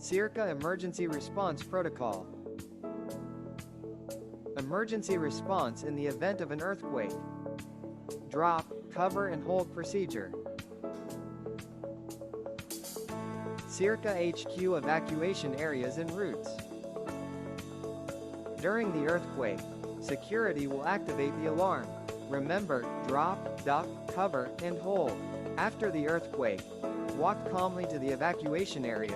SEARCA Emergency Response Protocol. Emergency response in the event of an earthquake. Drop, cover and hold procedure. SEARCA HQ evacuation areas and routes. During the earthquake, security will activate the alarm. Remember, drop, duck, cover, and hold. After the earthquake, walk calmly to the evacuation areas,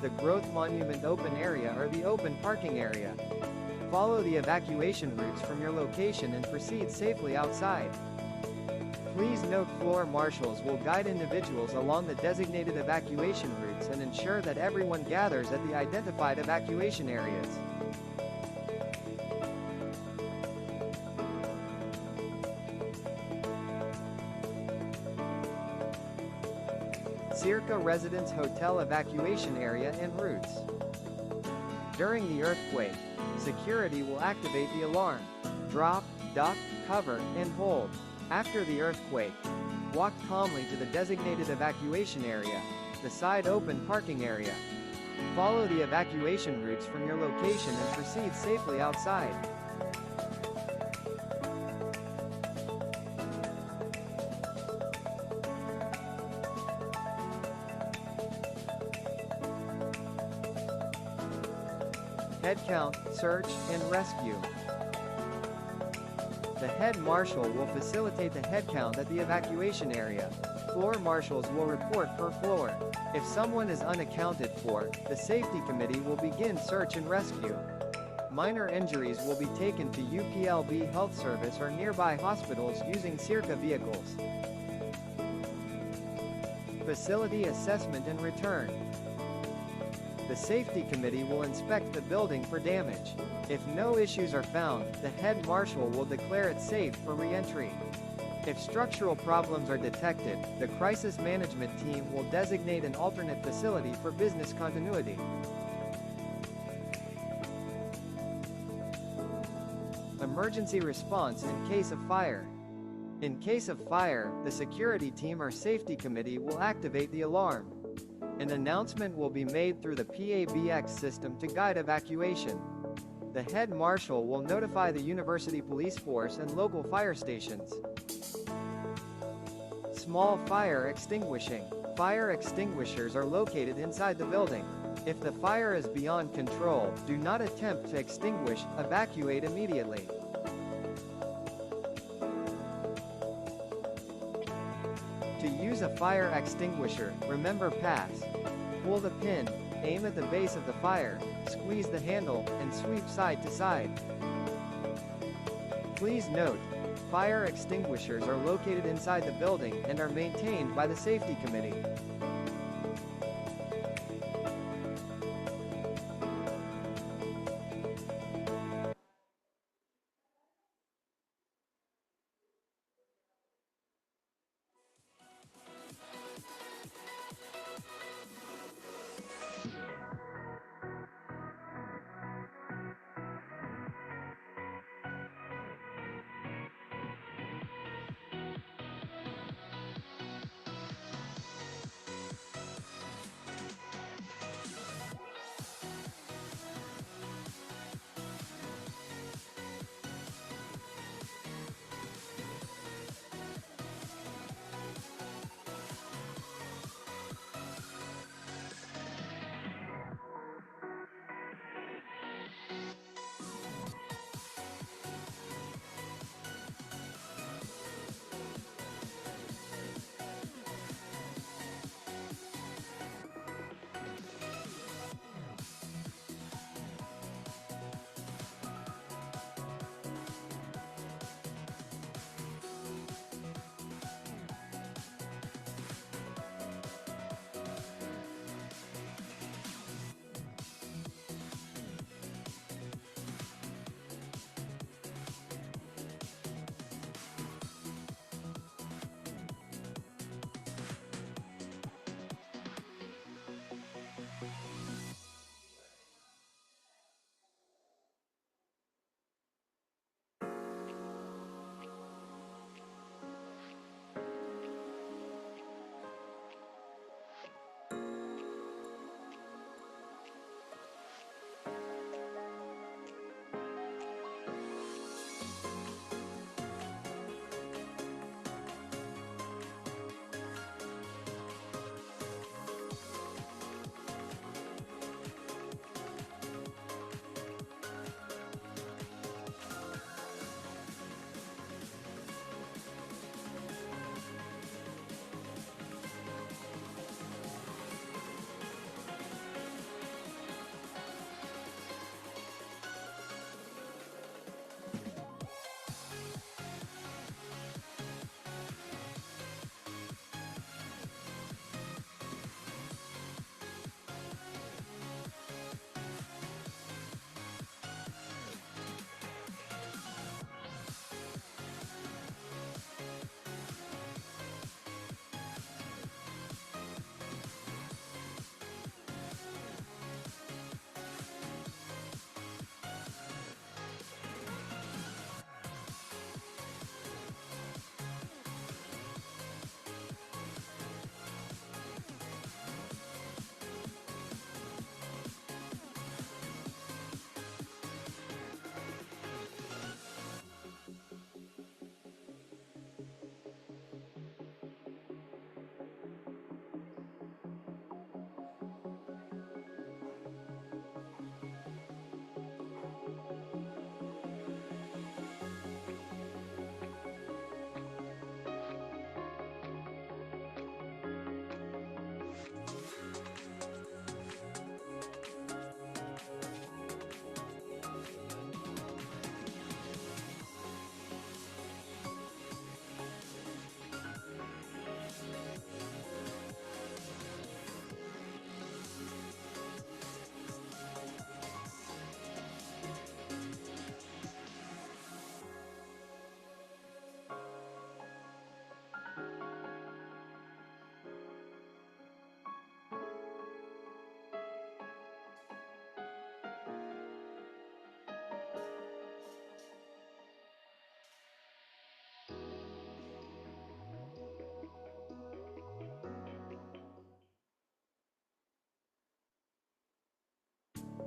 the growth monument open area or the open parking area. Follow the evacuation routes from your location and proceed safely outside. Please note floor marshals will guide individuals along the designated evacuation routes and ensure that everyone gathers at the identified evacuation areas. SEARCA Residence Hotel evacuation area and routes. During the earthquake, security will activate the alarm. Drop, duck, cover, and hold. After the earthquake, walk calmly to the designated evacuation area, the side open parking area. Follow the evacuation routes from your location and proceed safely outside. Head count, search, and rescue. The head marshal will facilitate the head count at the evacuation area. Floor marshals will report per floor. If someone is unaccounted for, the safety committee will begin search and rescue. Minor injuries will be taken to UPLB Health Service or nearby hospitals using SEARCA vehicles. Facility assessment and return. The safety committee will inspect the building for damage. If no issues are found, the head marshal will declare it safe for re-entry. If structural problems are detected, the crisis management team will designate an alternate facility for business continuity. Emergency response in case of fire. In case of fire, the security team or safety committee will activate the alarm. An announcement will be made through the PABX system to guide evacuation. The head marshal will notify the university police force and local fire stations. Small fire extinguishing. Fire extinguishers are located inside the building. If the fire is beyond control, do not attempt to extinguish, evacuate immediately. To use a fire extinguisher, remember pass. Pull the pin, aim at the base of the fire, squeeze the handle, and sweep side to side. Please note, fire extinguishers are located inside the building and are maintained by the safety committee.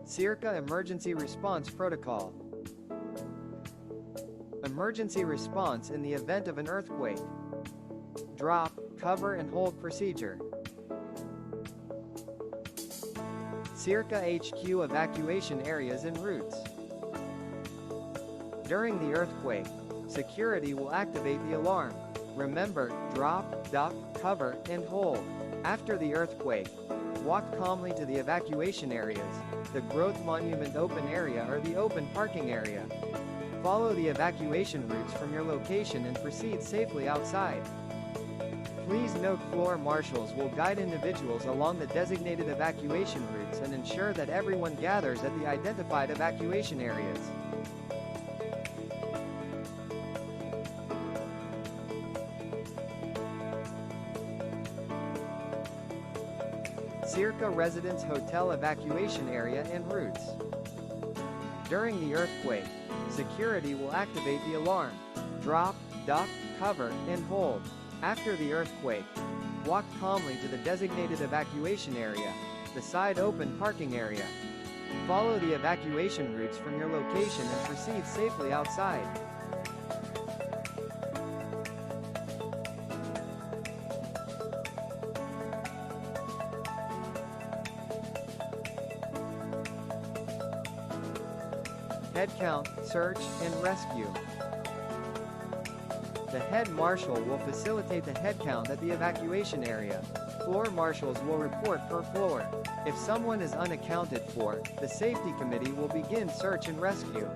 SEARCA Emergency Response Protocol. Emergency response in the event of an earthquake. Drop, cover and hold procedure. SEARCA HQ evacuation areas and routes. During the earthquake, security will activate the alarm. Remember, drop, duck, cover, and hold. After the earthquake, walk calmly to the evacuation areas, the growth monument open area or the open parking area. Follow the evacuation routes from your location and proceed safely outside. Please note floor marshals will guide individuals along the designated evacuation routes and ensure that everyone gathers at the identified evacuation areas. SEARCA Residence Hotel Evacuation Area and Routes. During the earthquake, security will activate the alarm. Drop, duck, cover, and hold. After the earthquake, walk calmly to the designated evacuation area, the side open parking area. Follow the evacuation routes from your location and proceed safely outside. Head count, search, and rescue. The head marshal will facilitate the head count at the evacuation area. Floor marshals will report per floor. If someone is unaccounted for, the safety committee will begin search and rescue.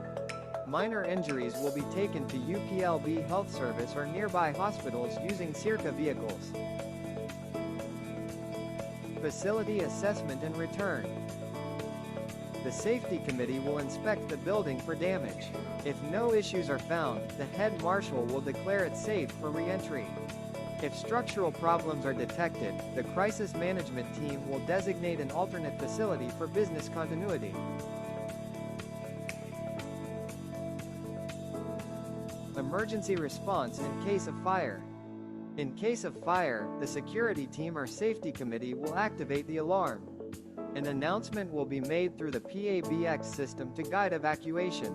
Minor injuries will be taken to UPLB Health Service or nearby hospitals using SEARCA vehicles. Facility assessment and return. The safety committee will inspect the building for damage. If no issues are found, the head marshal will declare it safe for re-entry. If structural problems are detected, the crisis management team will designate an alternate facility for business continuity. Emergency response in case of fire. In case of fire, the security team or safety committee will activate the alarm. An announcement will be made through the PABX system to guide evacuation.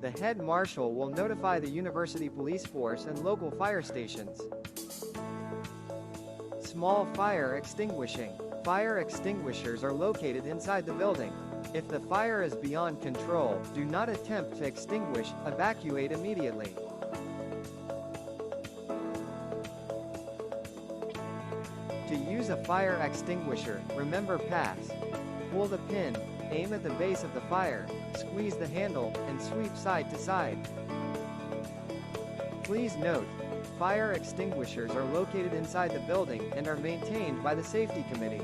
The head marshal will notify the university police force and local fire stations. Small fire extinguishing. Fire extinguishers are located inside the building. If the fire is beyond control, do not attempt to extinguish, evacuate immediately. To use a fire extinguisher, remember pass. Pull the pin, aim at the base of the fire, squeeze the handle, and sweep side to side. Please note, fire extinguishers are located inside the building and are maintained by the safety committee.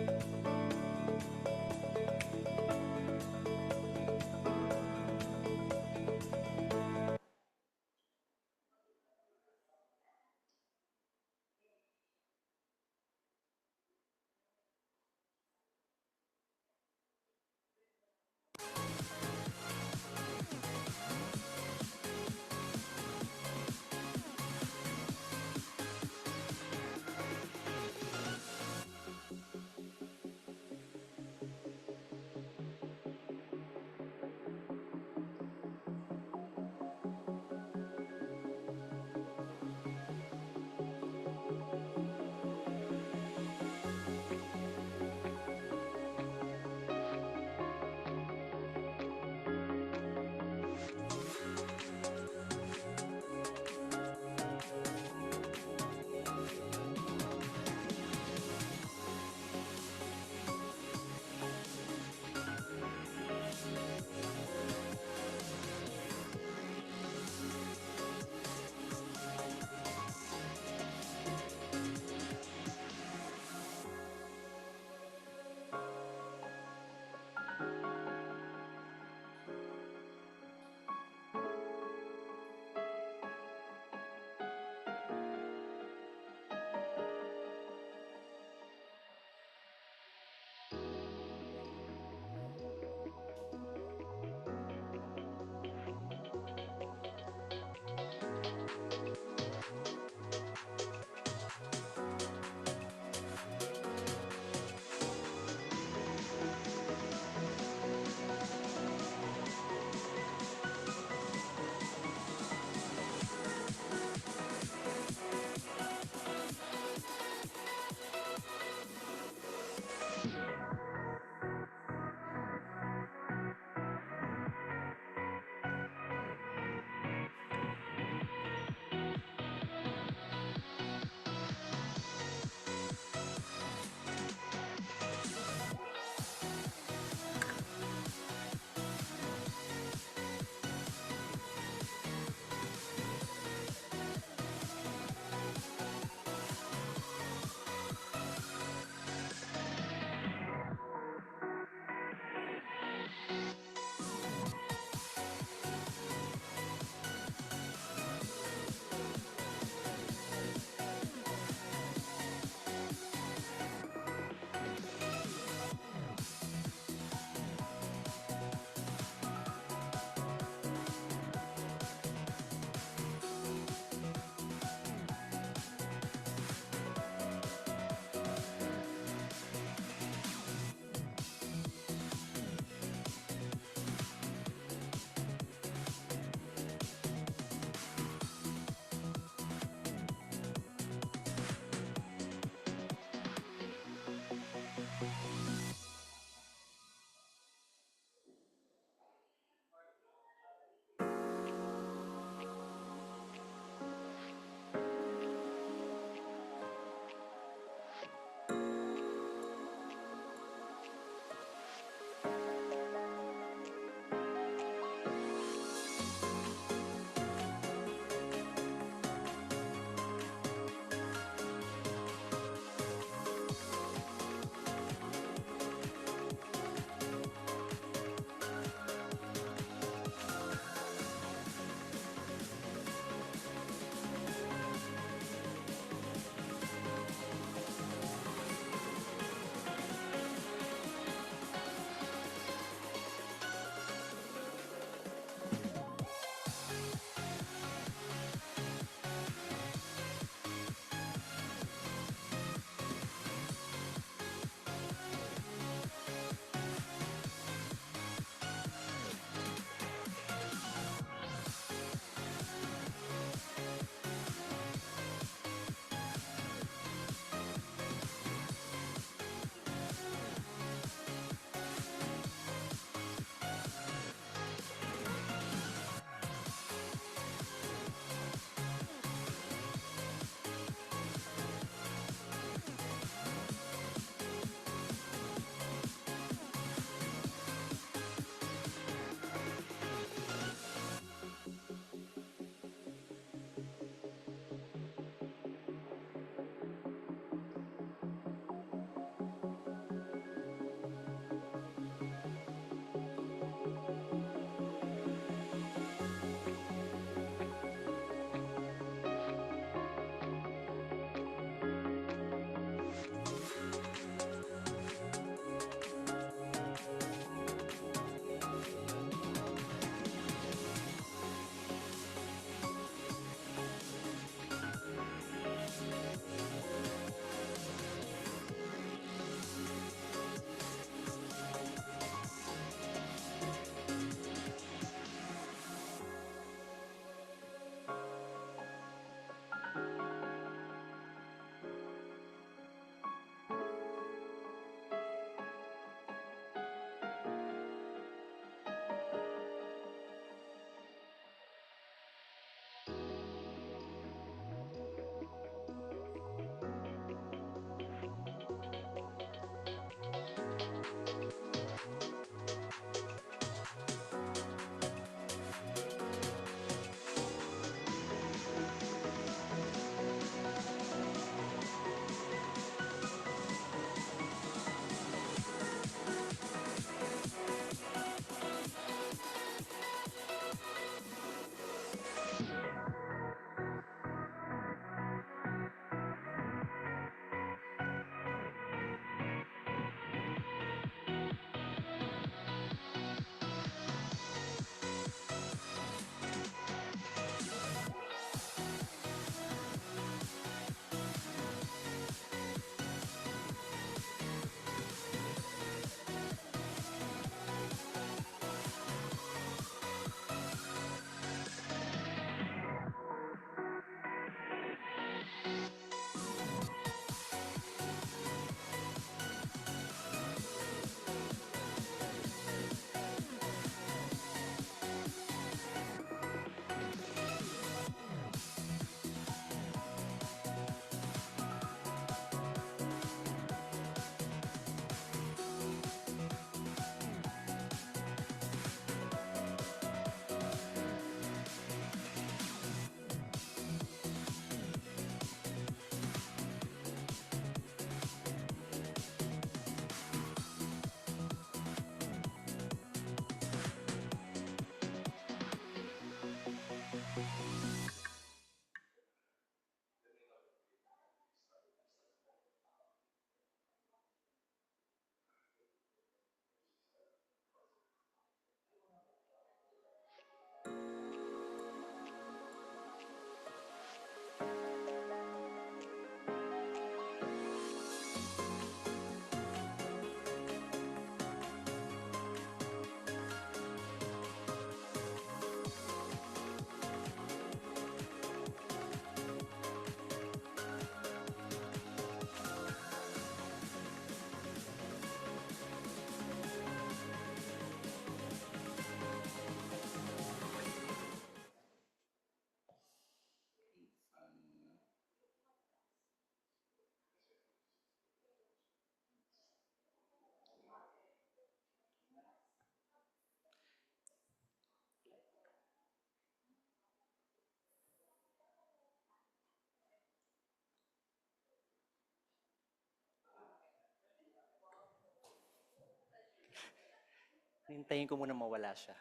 Hintayin ko muna mawala siya.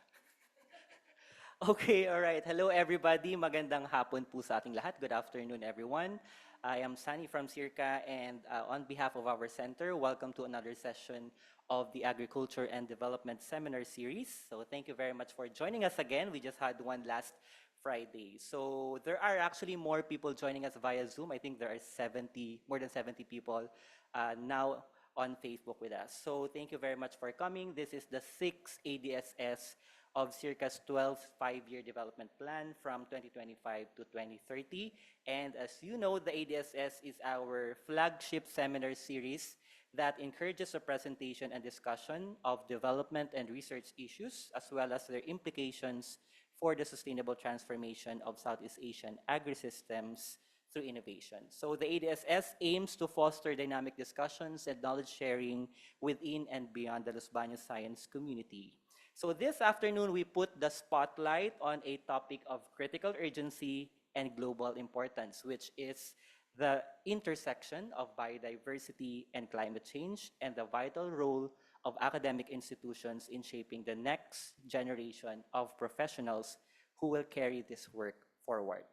Okay, all right. Hello, everybody. Magandang hapon po sa ating lahat. Good afternoon, everyone. I am Sunny from SEARCA, and on behalf of our center, welcome to another session of the Agriculture and Development Seminar Series. So thank you very much for joining us again. We just had one last Friday. So there are actually more people joining us via Zoom. I think there are more than 70 people now on Facebook with us. So thank you very much for coming. This is the 6th ADSS of SEARCA's 12th five-year development plan from 2025 to 2030. And as you know, the ADSS is our flagship seminar series that encourages a presentation and discussion of development and research issues, as well as their implications for the sustainable transformation of Southeast Asian agri-systems through innovation. So the ADSS aims to foster dynamic discussions and knowledge sharing within and beyond the Los Baños science community. So this afternoon, we put the spotlight on a topic of critical urgency and global importance, which is the intersection of biodiversity and climate change and the vital role of academic institutions in shaping the next generation of professionals who will carry this work forward.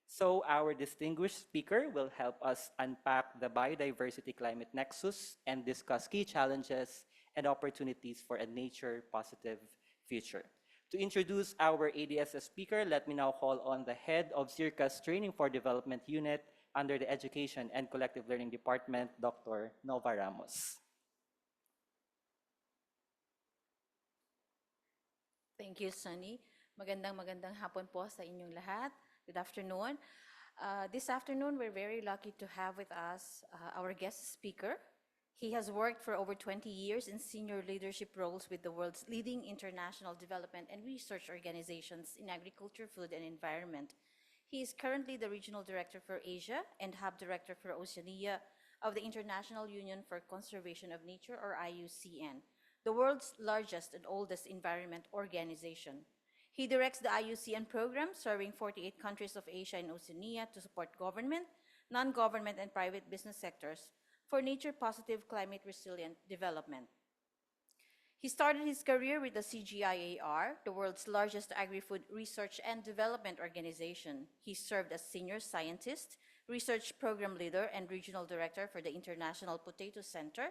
So our distinguished speaker will help us unpack the biodiversity-climate nexus and discuss key challenges and opportunities for a nature-positive future. To introduce our ADSS speaker, let me now call on the head of SEARCA's Training for Development Unit under the Education and Collective Learning Department, Dr. Nova Ramos. Thank you, Sunny. Magandang hapon po sa inyong lahat. Good afternoon. This afternoon, we're very lucky to have with us our guest speaker. He has worked for over 20 years in senior leadership roles with the world's leading international development and research organizations in agriculture, food, and environment. He is currently the Regional Director for Asia and Hub Director for Oceania of the International Union for Conservation of Nature, or IUCN, the world's largest and oldest environment organization. He directs the IUCN program serving 48 countries of Asia and Oceania to support government, non-government, and private business sectors for nature-positive, climate-resilient development. He started his career with the CGIAR, the world's largest agri-food research and development organization. He served as senior scientist, research program leader, and regional director for the International Potato Center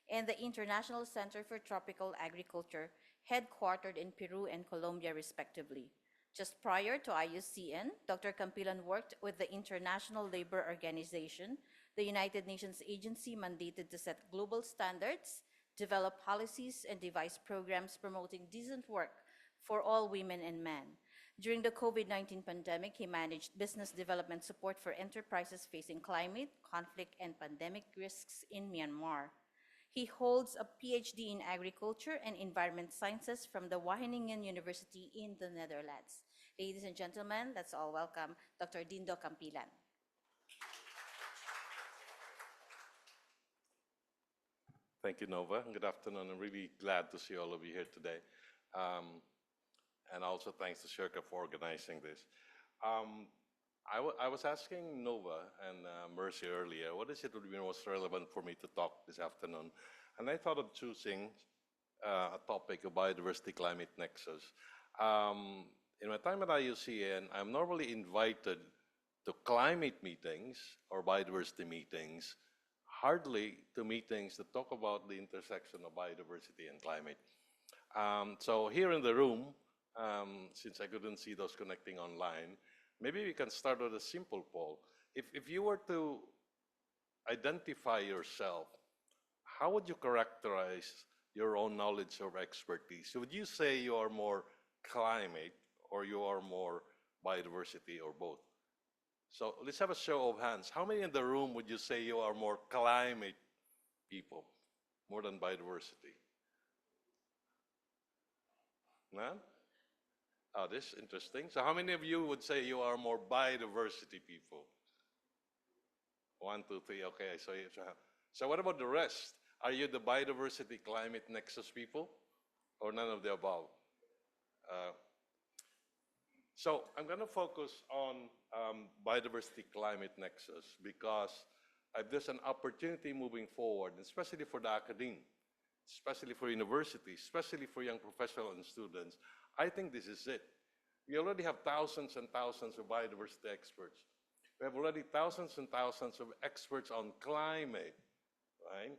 and the International Center for Tropical Agriculture, headquartered in Peru and Colombia, respectively. Just prior to IUCN, Dr. Campilan worked with the International Labour Organization, the United Nations agency mandated to set global standards, develop policies, and devise programs promoting decent work for all women and men. During the COVID-19 pandemic, he managed business development support for enterprises facing climate, conflict, and pandemic risks in Myanmar. He holds a PhD in Agriculture and Environment Sciences from the Wageningen University in the Netherlands. Ladies and gentlemen, let's all welcome Dr. Dindo Campilan. Thank you, Nova. Good afternoon. I'm really glad to see all of you here today. And also thanks to SEARCA for organizing this. I was asking Nova and Mercy earlier, what is it would be most relevant for me to talk this afternoon? And I thought of choosing a topic of biodiversity-climate nexus. In my time at IUCN, I'm normally invited to climate meetings or biodiversity meetings, hardly to meetings that talk about the intersection of biodiversity and climate. So here in the room, since I couldn't see those connecting online, maybe we can start with a simple poll. If you were to identify yourself, how would you characterize your own knowledge or expertise? Would you say you are more climate or you are more biodiversity or both? So let's have a show of hands. How many in the room would you say you are more climate people, more than biodiversity? None? Oh, this is interesting. So how many of you would say you are more biodiversity people? 1, 2, 3, okay, I saw you. So what about the rest? Are you the biodiversity climate nexus people or none of the above? So I'm going to focus on biodiversity climate nexus because there's an opportunity moving forward, especially for the academe. especially for universities, especially for young professionals and students, I think this is it. We already have thousands and thousands of biodiversity experts. We have already thousands and thousands of experts on climate, right?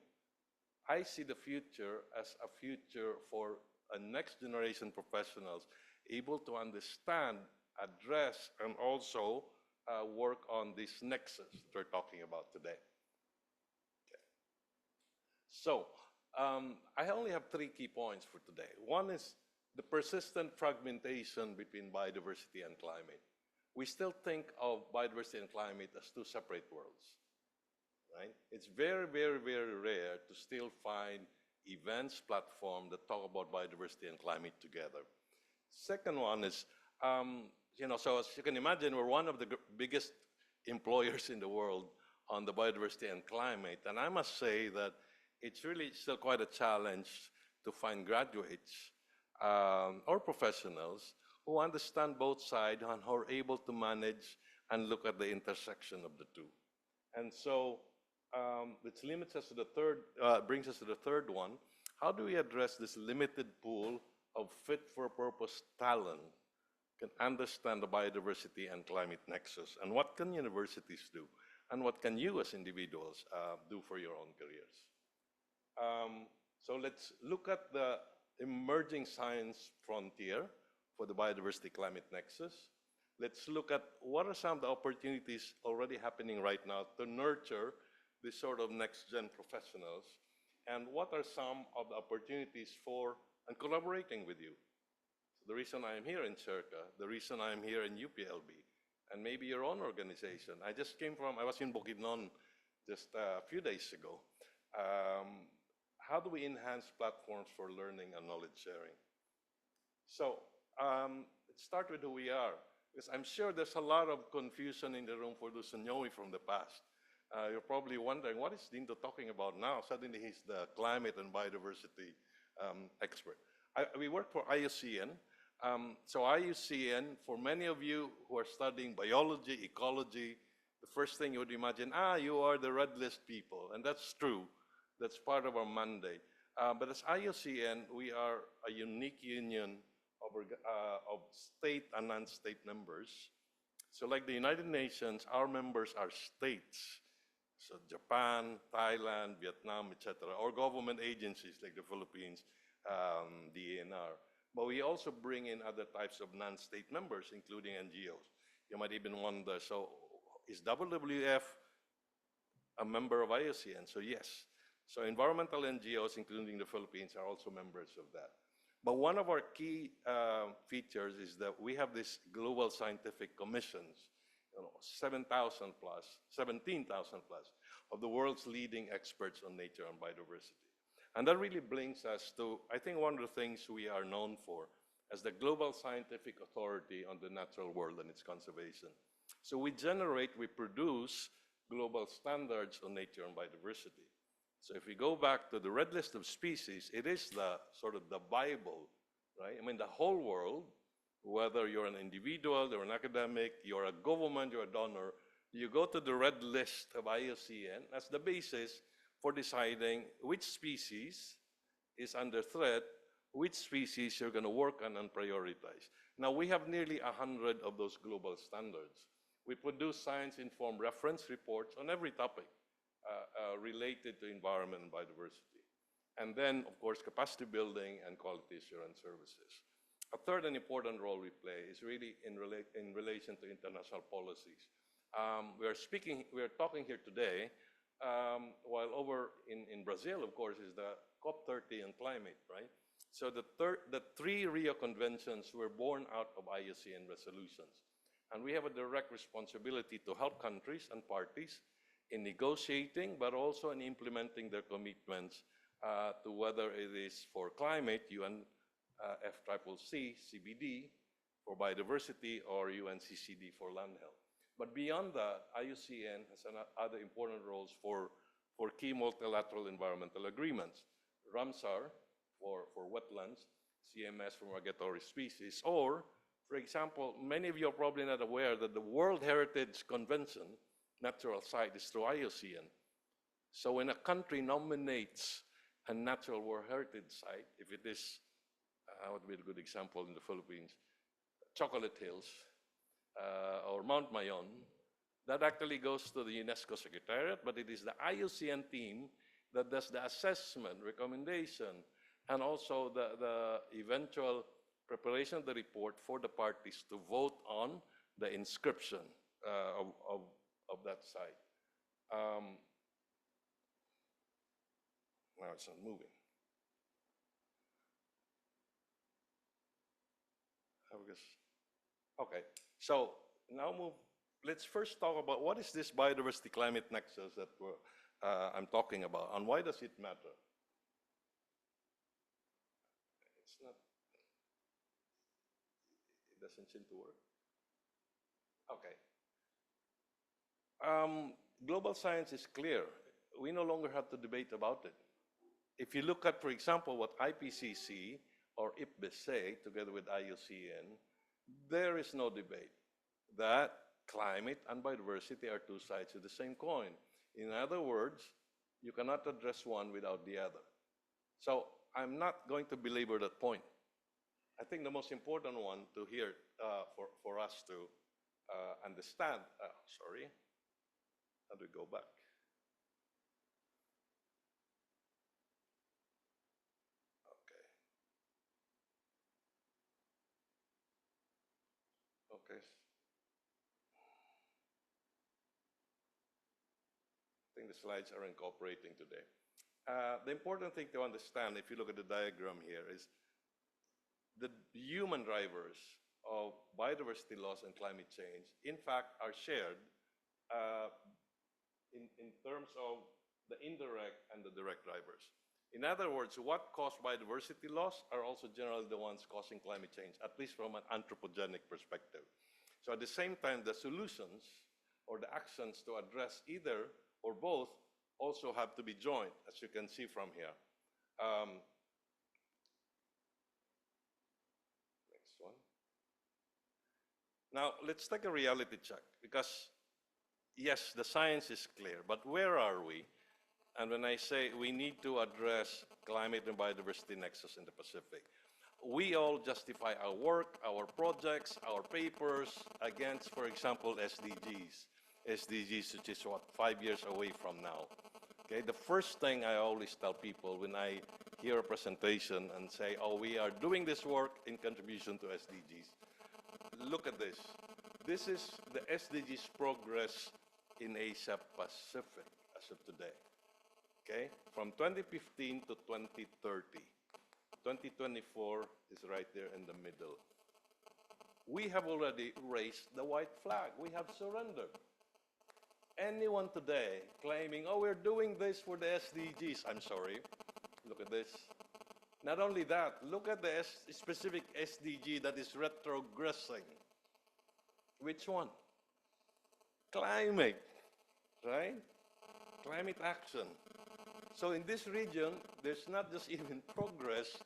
I see the future as a future for a next generation professionals able to understand, address, and also work on this nexus that we're talking about today. Okay. So, I only have 3 key points for today. One is the persistent fragmentation between biodiversity and climate. We still think of biodiversity and climate as 2 separate worlds, right? It's very, very, very rare to still find events, platforms that talk about biodiversity and climate together. Second one is, so as you can imagine, we're one of the biggest employers in the world on the biodiversity and climate. And I must say that it's really still quite a challenge to find graduates or professionals who understand both sides and who are able to manage and look at the intersection of the 2. And so which limits us to the brings us to the third one. How do we address this limited pool of fit-for-purpose talent can understand the biodiversity and climate nexus? And what can universities do? And what can you as individuals do for your own careers? So let's look at the emerging science frontier for the biodiversity-climate nexus. Let's look at what are some of the opportunities already happening right now to nurture this sort of next-gen professionals, and what are some of the opportunities for and collaborating with you. So the reason I am here in SEARCA, the reason I am here in UPLB, and maybe your own organization. I was in Bukidnon just a few days ago. How do we enhance platforms for learning and knowledge sharing? So let's start with who we are, because I'm sure there's a lot of confusion in the room for those who know me from the past. You're probably wondering, what is Dindo talking about now? Suddenly he's the climate and biodiversity expert. We work for IUCN. So IUCN, for many of you who are studying biology, ecology, the first thing you would imagine, you are the red list people. And that's true. That's part of our mandate. But as IUCN, we are a unique union of state and non-state members. So like the United Nations, our members are states. So Japan, Thailand, Vietnam, etc., or government agencies like the Philippines, DNR. But we also bring in other types of non-state members, including NGOs. You might even wonder, so is WWF a member of IUCN? So yes. So environmental NGOs, including the Philippines, are also members of that. But one of our key features is that we have these global scientific commissions, 17,000 plus of the world's leading experts on nature and biodiversity. And that really brings us to, I think, one of the things we are known for as the global scientific authority on the natural world and its conservation. So we produce global standards on nature and biodiversity. So if we go back to the red list of species, it is the sort of the Bible, right? I mean, the whole world, whether you're an individual, you're an academic, you're a government, you're a donor, you go to the red list of IUCN as the basis for deciding which species is under threat, which species you're going to work on and prioritize. Now, we have nearly 100 of those global standards. We produce science-informed reference reports on every topic related to environment and biodiversity. And then, of course, capacity building and quality assurance services. A third and important role we play is really in relation to international policies. We are talking here today, while over in Brazil, of course, is the COP30 on climate, right? So the 3 Rio Conventions were born out of IUCN resolutions. And we have a direct responsibility to help countries and parties in negotiating, but also in implementing their commitments to whether it is for climate, UNFCCC, CBD, for biodiversity, or UNCCD for land health. But beyond that, IUCN has other important roles for key multilateral environmental agreements. Ramsar for wetlands, CMS for migratory species, or, for example, many of you are probably not aware that the World Heritage Convention, natural site, is through IUCN. So when a country nominates a natural World Heritage Site, if it is, what would be a good example in the Philippines, Chocolate Hills or Mount Mayon, that actually goes to the UNESCO Secretariat, but it is the IUCN team that does the assessment, recommendation, and also the eventual preparation of the report for the parties to vote on the inscription of that site. Now it's not moving. Okay, so now let's first talk about what is this biodiversity-climate nexus that I'm talking about, and why does it matter? It's not, it doesn't seem to work. Okay. Global science is clear. We no longer have to debate about it. If you look at, for example, what IPCC or IPBES say, together with IUCN, there is no debate that climate and biodiversity are two sides of the same coin. In other words, you cannot address one without the other. So I'm not going to belabor that point. I think the most important one to hear for us to understand, sorry, how do we go back? Okay. I think the slides aren't cooperating today. The important thing to understand, if you look at the diagram here, is the human drivers of biodiversity loss and climate change, in fact, are shared in terms of the indirect and the direct drivers. In other words, what caused biodiversity loss are also generally the ones causing climate change, at least from an anthropogenic perspective. So at the same time, the solutions or the actions to address either or both also have to be joined, as you can see from here. Next one. Now, let's take a reality check, because yes, the science is clear, but where are we? And when I say we need to address climate and biodiversity nexus in the Pacific, we all justify our work, our projects, our papers against, for example, SDGs. SDGs, which is what, 5 years away from now. Okay, the first thing I always tell people when I hear a presentation and say, oh, we are doing this work in contribution to SDGs. Look at this. This is the SDGs progress in Asia Pacific as of today. Okay, from 2015 to 2030. 2024 is right there in the middle. We have already raised the white flag. We have surrendered. Anyone today claiming, oh, we're doing this for the SDGs, I'm sorry, look at this. Not only that, look at the specific SDG that is retrogressing. Which one? Climate, right? Climate action. So in this region, there's not just even progress,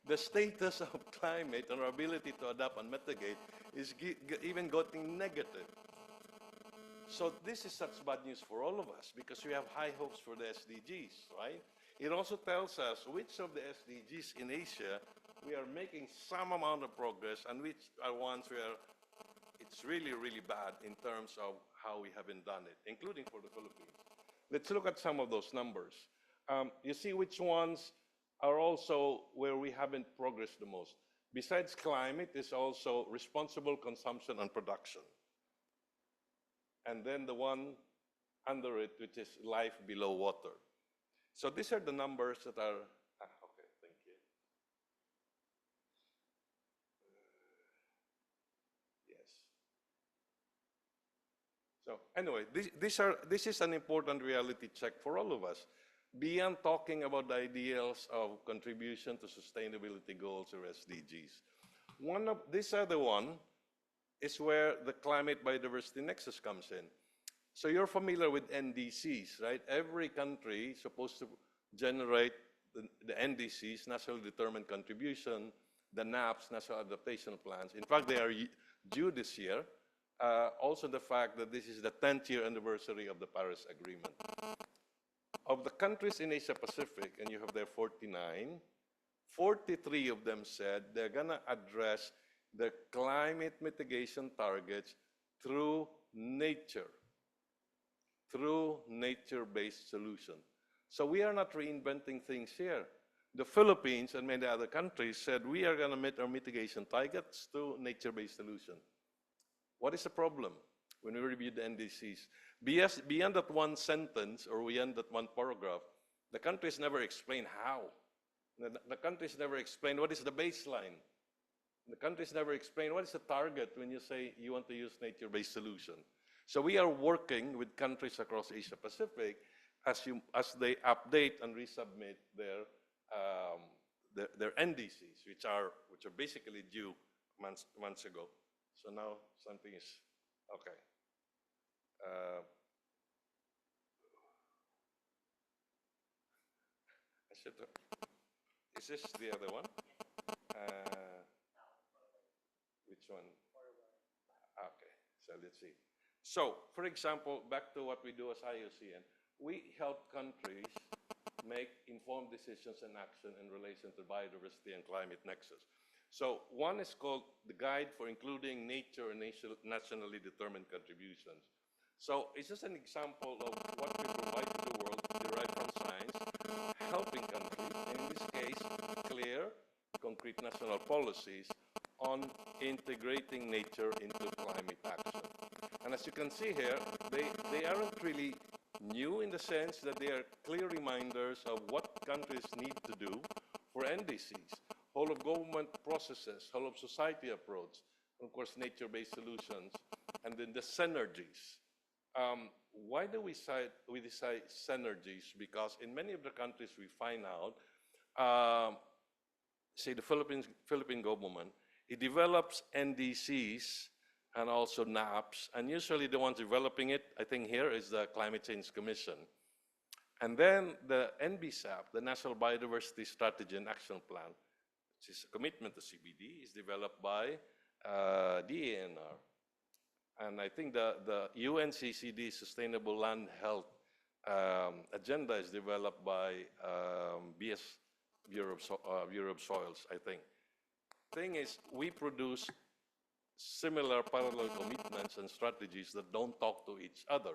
the status of climate and our ability to adapt and mitigate is even getting negative. So this is such bad news for all of us because we have high hopes for the SDGs, right? It also tells us which of the SDGs in Asia we are making some amount of progress and which are ones where it's really, really bad in terms of how we haven't done it, including for the Philippines. Let's look at some of those numbers. You see which ones are also where we haven't progressed the most. Besides climate, is also responsible consumption and production. And then the one under it, which is life below water. So these are the numbers that are, okay, thank you. Yes. So anyway, this is an important reality check for all of us. Beyond talking about the ideals of contribution to sustainability goals or SDGs. This other one is where the climate biodiversity nexus comes in. So you're familiar with NDCs, right? Every country is supposed to generate the NDCs, Nationally Determined Contribution, the NAPs, National Adaptation Plans. In fact, they are due this year. Also the fact that this is the 10th year anniversary of the Paris Agreement. of the countries in Asia Pacific, and you have there 49, 43 of them said they're gonna address their climate mitigation targets through nature-based solution. So we are not reinventing things here. The Philippines and many other countries said we are gonna meet our mitigation targets through nature-based solution. What is the problem when we review the NDCs? Beyond that one sentence or beyond that one paragraph, the countries never explain how. The countries never explain what is the baseline. The countries never explain what is the target when you say you want to use nature-based solution. So we are working with countries across Asia Pacific as they update and resubmit their NDCs, which are basically due months ago. So now something is okay. Is this the other one? Which one? Okay, so let's see. So, for example, back to what we do as IUCN, we help countries make informed decisions and action in relation to biodiversity and climate nexus. So one is called the Guide for Including Nature and Nationally Determined Contributions. So it's just an example of what we provide to the world derived from science, helping countries, and in this case, clear, concrete national policies on integrating nature into climate action. And as you can see here, they aren't really new in the sense that they are clear reminders of what countries need to do for NDCs, whole of government processes, whole of society approach, and of course nature-based solutions, and then the synergies. Why do we decide synergies? Because in many of the countries we find out, say the Philippine government, it develops NDCs and also NAPs, and usually the ones developing it, I think here is the Climate Change Commission. And then the NBSAP, the National Biodiversity Strategy and Action Plan, which is a commitment to CBD, is developed by DANR. And I think the UNCCD Sustainable Land Health agenda is developed by BS, Bureau of Soils, I think. Thing is, we produce similar parallel commitments and strategies that don't talk to each other.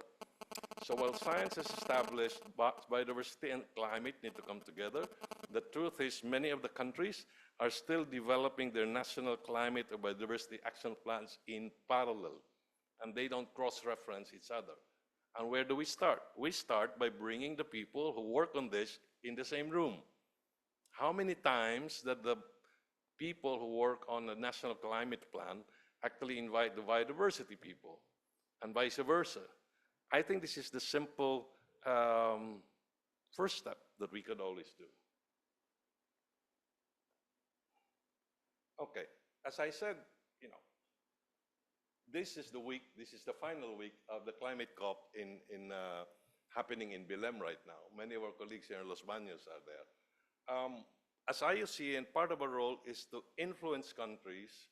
So while science has established biodiversity and climate need to come together, the truth is many of the countries are still developing their national climate or biodiversity action plans in parallel, and they don't cross-reference each other. And where do we start? We start by bringing the people who work on this in the same room. How many times that the people who work on a national climate plan actually invite the biodiversity people, and vice versa? I think this is the simple first step that we could always do. Okay, as I said, this is the week, this is the final week of the climate COP happening in Belém right now. Many of our colleagues here in Los Baños are there. As IUCN, part of our role is to influence countries,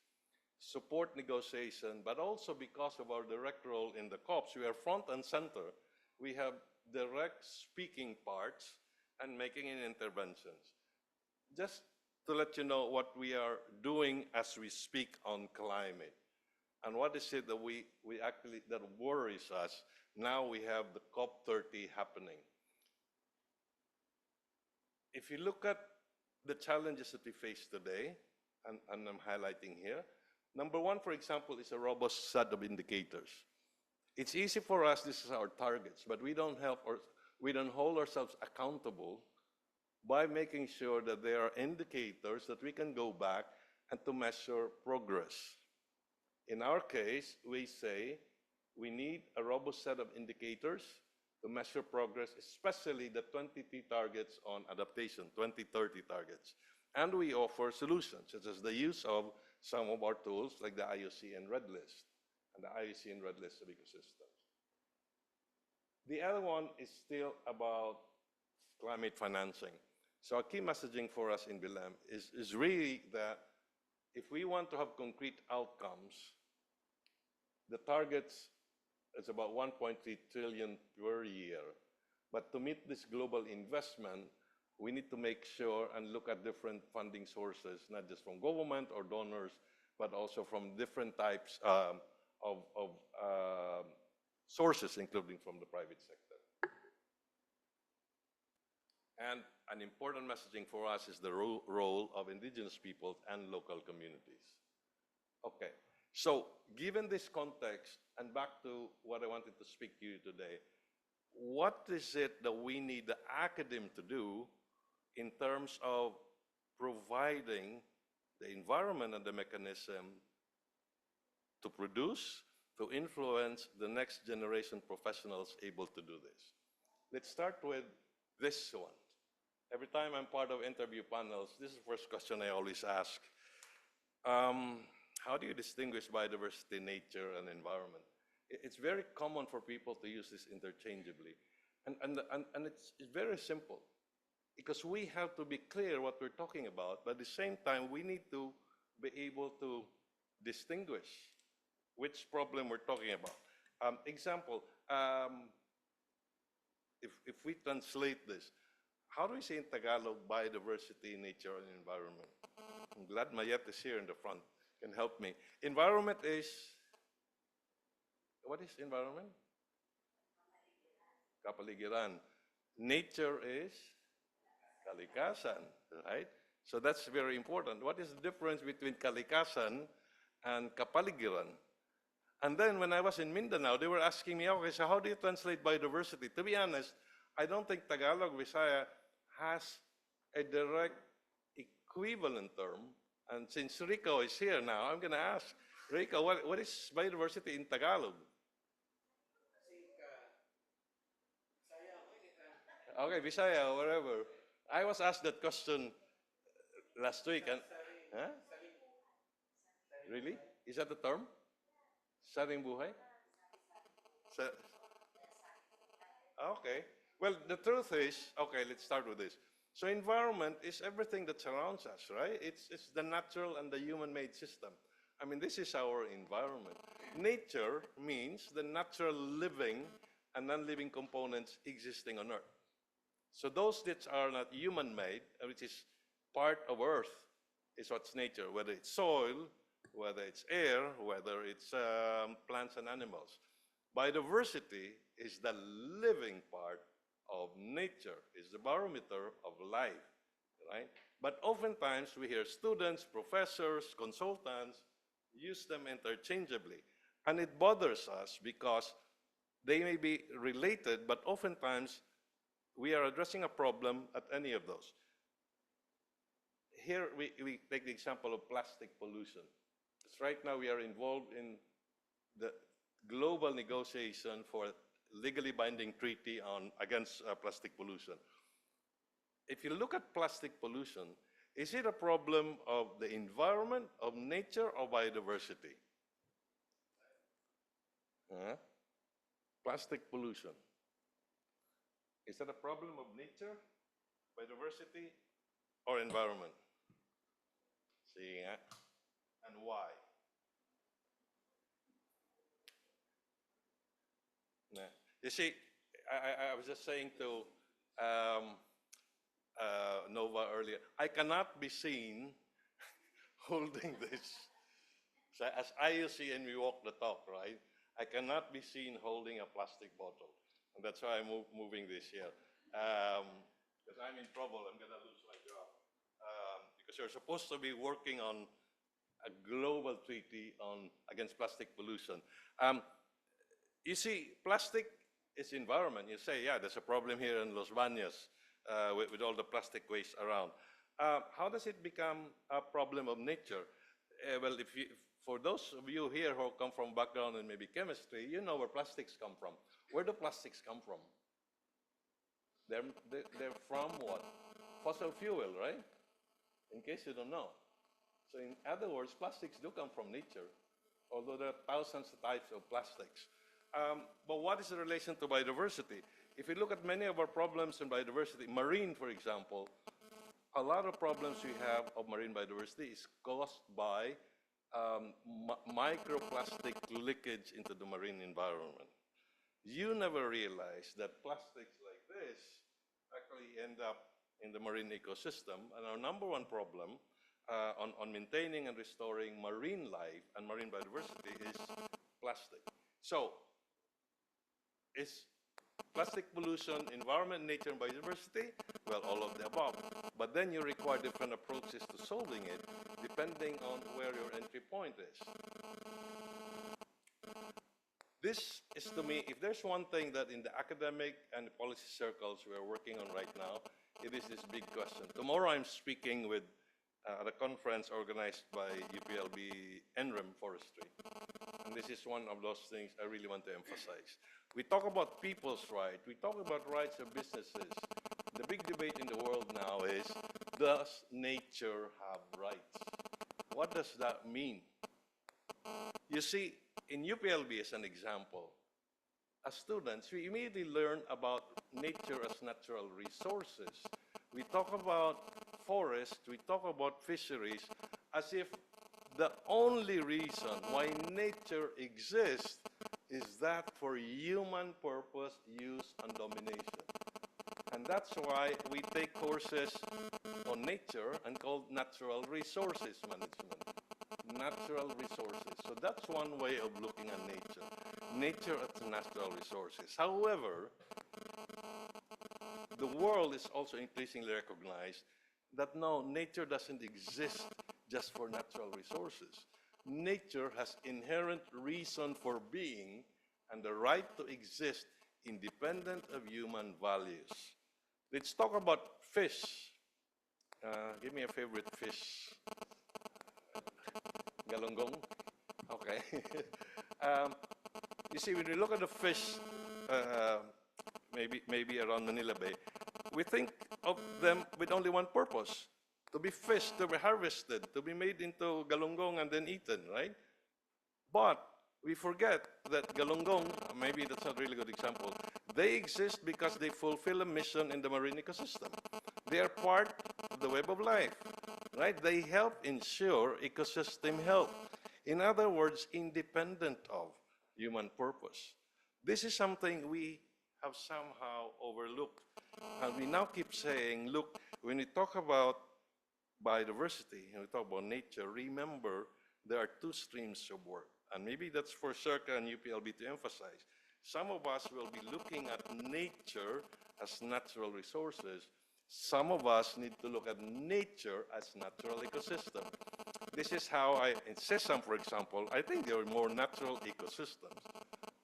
support negotiation, but also because of our direct role in the COPs, we are front and center. We have direct speaking parts and making interventions. Just to let you know what we are doing as we speak on climate. And what is it that that worries us? Now we have the COP30 happening. If you look at the challenges that we face today, and I'm highlighting here, number one, for example, is a robust set of indicators. It's easy for us, this is our targets, but we don't hold ourselves accountable by making sure that there are indicators that we can go back and to measure progress. In our case, we say we need a robust set of indicators to measure progress, especially the 2030 targets on adaptation, 2030 targets. And we offer solutions, such as the use of some of our tools, like the IUCN Red List, and the IUCN Red List of ecosystems. The other one is still about climate financing. So our key messaging for us in Belém is really that if we want to have concrete outcomes, the targets is about 1.3 trillion per year. But to meet this global investment, we need to make sure and look at different funding sources, not just from government or donors, but also from different types of sources, including from the private sector. And an important messaging for us is the role of indigenous peoples and local communities. Okay, so given this context, and back to what I wanted to speak to you today, what is it that we need the academe to do in terms of providing the environment and the mechanism to produce, to influence the next generation professionals able to do this? Let's start with this one. Every time I'm part of interview panels, this is the first question I always ask. How do you distinguish biodiversity, nature, and environment? It's very common for people to use this interchangeably. And it's very simple, because we have to be clear what we're talking about, but at the same time, we need to be able to distinguish which problem we're talking about. Example, if we translate this, how do we say in Tagalog biodiversity, nature, and environment? I'm glad Mayet is here in the front, can help me. Environment is, what is environment? Kapaligiran. Nature is kalikasan, right? So that's very important. What is the difference between kalikasan and kapaligiran? And then when I was in Mindanao, they were asking me, okay, so how do you translate biodiversity? To be honest, I don't think Tagalog, Visaya has a direct equivalent term. And since Rico is here now, I'm going to ask, Rico, what is biodiversity in Tagalog? Okay, Visaya, wherever. I was asked that question last week. And, huh? Really? Is that the term? Saring buhay? Okay. Well, the truth is, okay, let's start with this. So environment is everything that surrounds us, right? It's the natural and the human-made system. I mean, this is our environment. Nature means the natural living and non-living components existing on Earth. So those that are not human-made, which is part of Earth, is what's nature, whether it's soil, whether it's air, whether it's plants and animals. Biodiversity is the living part of nature, is the barometer of life, right? But oftentimes we hear students, professors, consultants use them interchangeably. And it bothers us because they may be related, but oftentimes we are addressing a problem at any of those. Here we take the example of plastic pollution. Because right now we are involved in the global negotiation for legally binding treaty against plastic pollution. If you look at plastic pollution, is it a problem of the environment, of nature, or biodiversity? Plastic pollution. Is that a problem of nature, biodiversity, or environment? See, and why? You see, I was just saying to Nova earlier, I cannot be seen holding this. So as IUCN, we walk the talk, right? I cannot be seen holding a plastic bottle. And that's why I'm moving this here. Because I'm in trouble, I'm going to lose my job. Because you're supposed to be working on a global treaty against plastic pollution. You see, plastic is environment. You say, yeah, there's a problem here in Los Baños with all the plastic waste around. How does it become a problem of nature? Well, for those of you here who come from background in maybe chemistry, you know where plastics come from. Where do plastics come from? They're from what? Fossil fuel, right? In case you don't know. So in other words, plastics do come from nature, although there are thousands of types of plastics. But what is the relation to biodiversity? If you look at many of our problems in biodiversity, marine, for example, a lot of problems we have of marine biodiversity is caused by microplastic leakage into the marine environment. You never realize that plastics like this actually end up in the marine ecosystem. And our number one problem on maintaining and restoring marine life and marine biodiversity is plastic. So, is plastic pollution environment, nature, and biodiversity? Well, all of the above. But then you require different approaches to solving it, depending on where your entry point is. This is, to me, if there's one thing that in the academic and policy circles we're working on right now, it is this big question. Tomorrow I'm speaking with at a conference organized by UPLB NREM Forestry. And this is one of those things I really want to emphasize. We talk about people's rights. We talk about rights of businesses. The big debate in the world now is, does nature have rights? What does that mean? You see, in UPLB as an example, as students, we immediately learn about nature as natural resources. We talk about forests, we talk about fisheries, as if the only reason why nature exists is that for human purpose, use, and domination. And that's why we take courses on nature and called natural resources management. Natural resources. So that's one way of looking at nature. Nature as natural resources. However, the world is also increasingly recognized that no, nature doesn't exist just for natural resources. Nature has inherent reason for being and the right to exist independent of human values. Let's talk about fish. Give me a favorite fish. Galunggong? Okay. You see, when we look at the fish, maybe around Manila Bay, we think of them with only one purpose: to be fished, to be harvested, to be made into galunggong and then eaten, right? But we forget that galunggong, maybe that's not a really good example, they exist because they fulfill a mission in the marine ecosystem. They are part of the web of life, right? They help ensure ecosystem health. In other words, independent of human purpose. This is something we have somehow overlooked. And we now keep saying, look, when we talk about biodiversity and we talk about nature, remember there are two streams of work. And maybe that's for SEARCA and UPLB to emphasize. Some of us will be looking at nature as natural resources. Some of us need to look at nature as natural ecosystem. This is how in Sesame, for example, I think there are more natural ecosystems,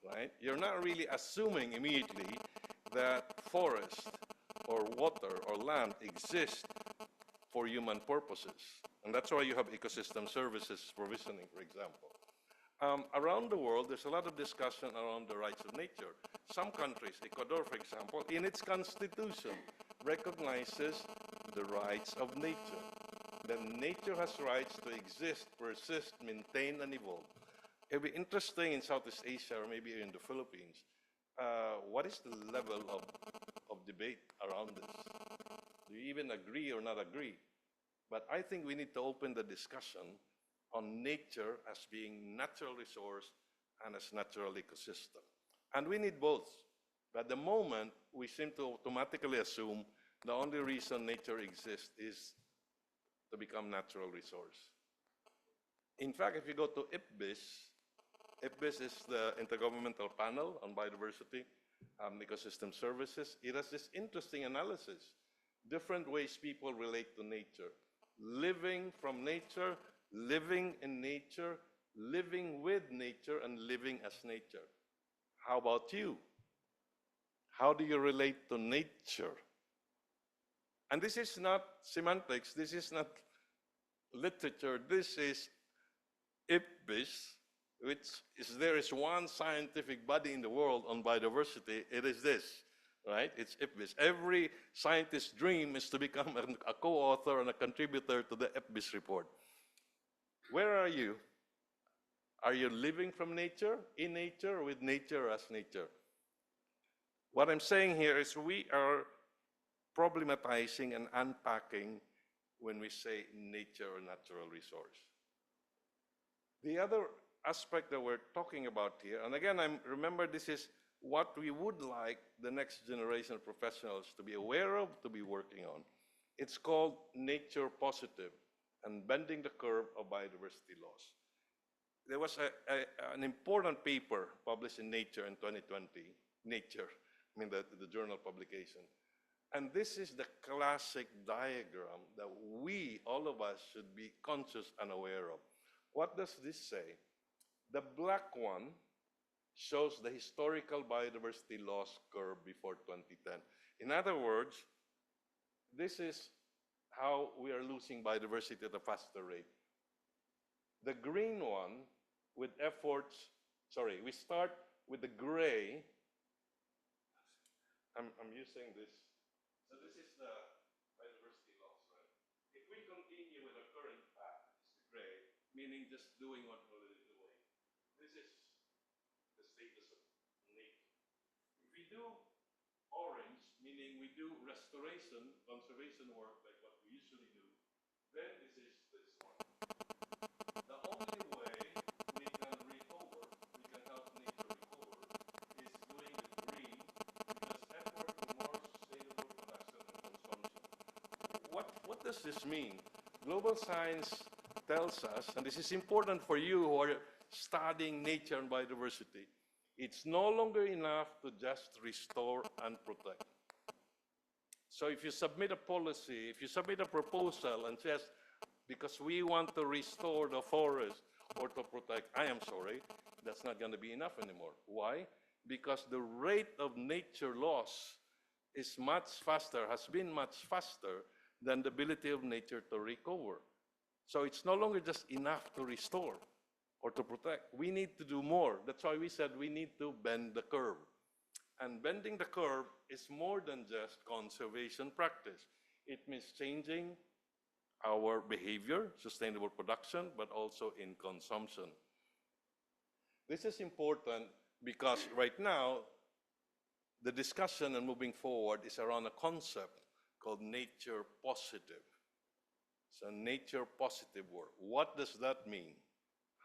right? You're not really assuming immediately that forest or water or land exist for human purposes. And that's why you have ecosystem services provisioning, for example. Around the world, there's a lot of discussion around the rights of nature. Some countries, Ecuador, for example, in its constitution, recognizes the rights of nature. That nature has rights to exist, persist, maintain, and evolve. It'll be interesting in Southeast Asia or maybe in the Philippines. What is the level of debate around this? Do you even agree or not agree? But I think we need to open the discussion on nature as being natural resource and as natural ecosystem. And we need both. But at the moment, we seem to automatically assume the only reason nature exists is to become natural resource. In fact, if you go to IPBES, IPBES is the Intergovernmental Panel on Biodiversity Ecosystem Services. It has this interesting analysis, different ways people relate to nature. Living from nature, living in nature, living with nature, and living as nature. How about you? How do you relate to nature? And this is not semantics, this is not literature, this is IPBES, which is there is one scientific body in the world on biodiversity, it is this, right? It's IPBES. Every scientist's dream is to become a co-author and a contributor to the IPBES report. Where are you? Are you living from nature, in nature, or with nature as nature? What I'm saying here is we are problematizing and unpacking when we say nature or natural resource. The other aspect that we're talking about here, and again, remember this is what we would like the next generation of professionals to be aware of, to be working on. It's called nature positive and bending the curve of biodiversity loss. There was an important paper published in Nature in 2020, Nature, I mean the journal publication. And this is the classic diagram that we, all of us, should be conscious and aware of. What does this say? The black one shows the historical biodiversity loss curve before 2010. In other words, this is how we are losing biodiversity at a faster rate. The green one with efforts, sorry, we start with the gray. I'm using this. So this is the biodiversity loss, right? If we continue with our current path, it's the gray, meaning just doing what we're already doing. This is the status of nature. If we do orange, meaning we do restoration, conservation work like what we usually do, then this is this one. The only way we can recover, we can help nature recover, is doing the green, because effort to more sustainable production and consumption. What does this mean? Global science tells us, and this is important for you who are studying nature and biodiversity, it's no longer enough to just restore and protect. So if you submit a policy, if you submit a proposal and says, because we want to restore the forest or to protect, I am sorry, that's not going to be enough anymore. Why? Because the rate of nature loss is much faster, has been much faster than the ability of nature to recover. So it's no longer just enough to restore or to protect. We need to do more. That's why we said we need to bend the curve. And bending the curve is more than just conservation practice. It means changing our behavior, sustainable production, but also in consumption. This is important because right now, the discussion and moving forward is around a concept called nature positive. So nature positive work. What does that mean?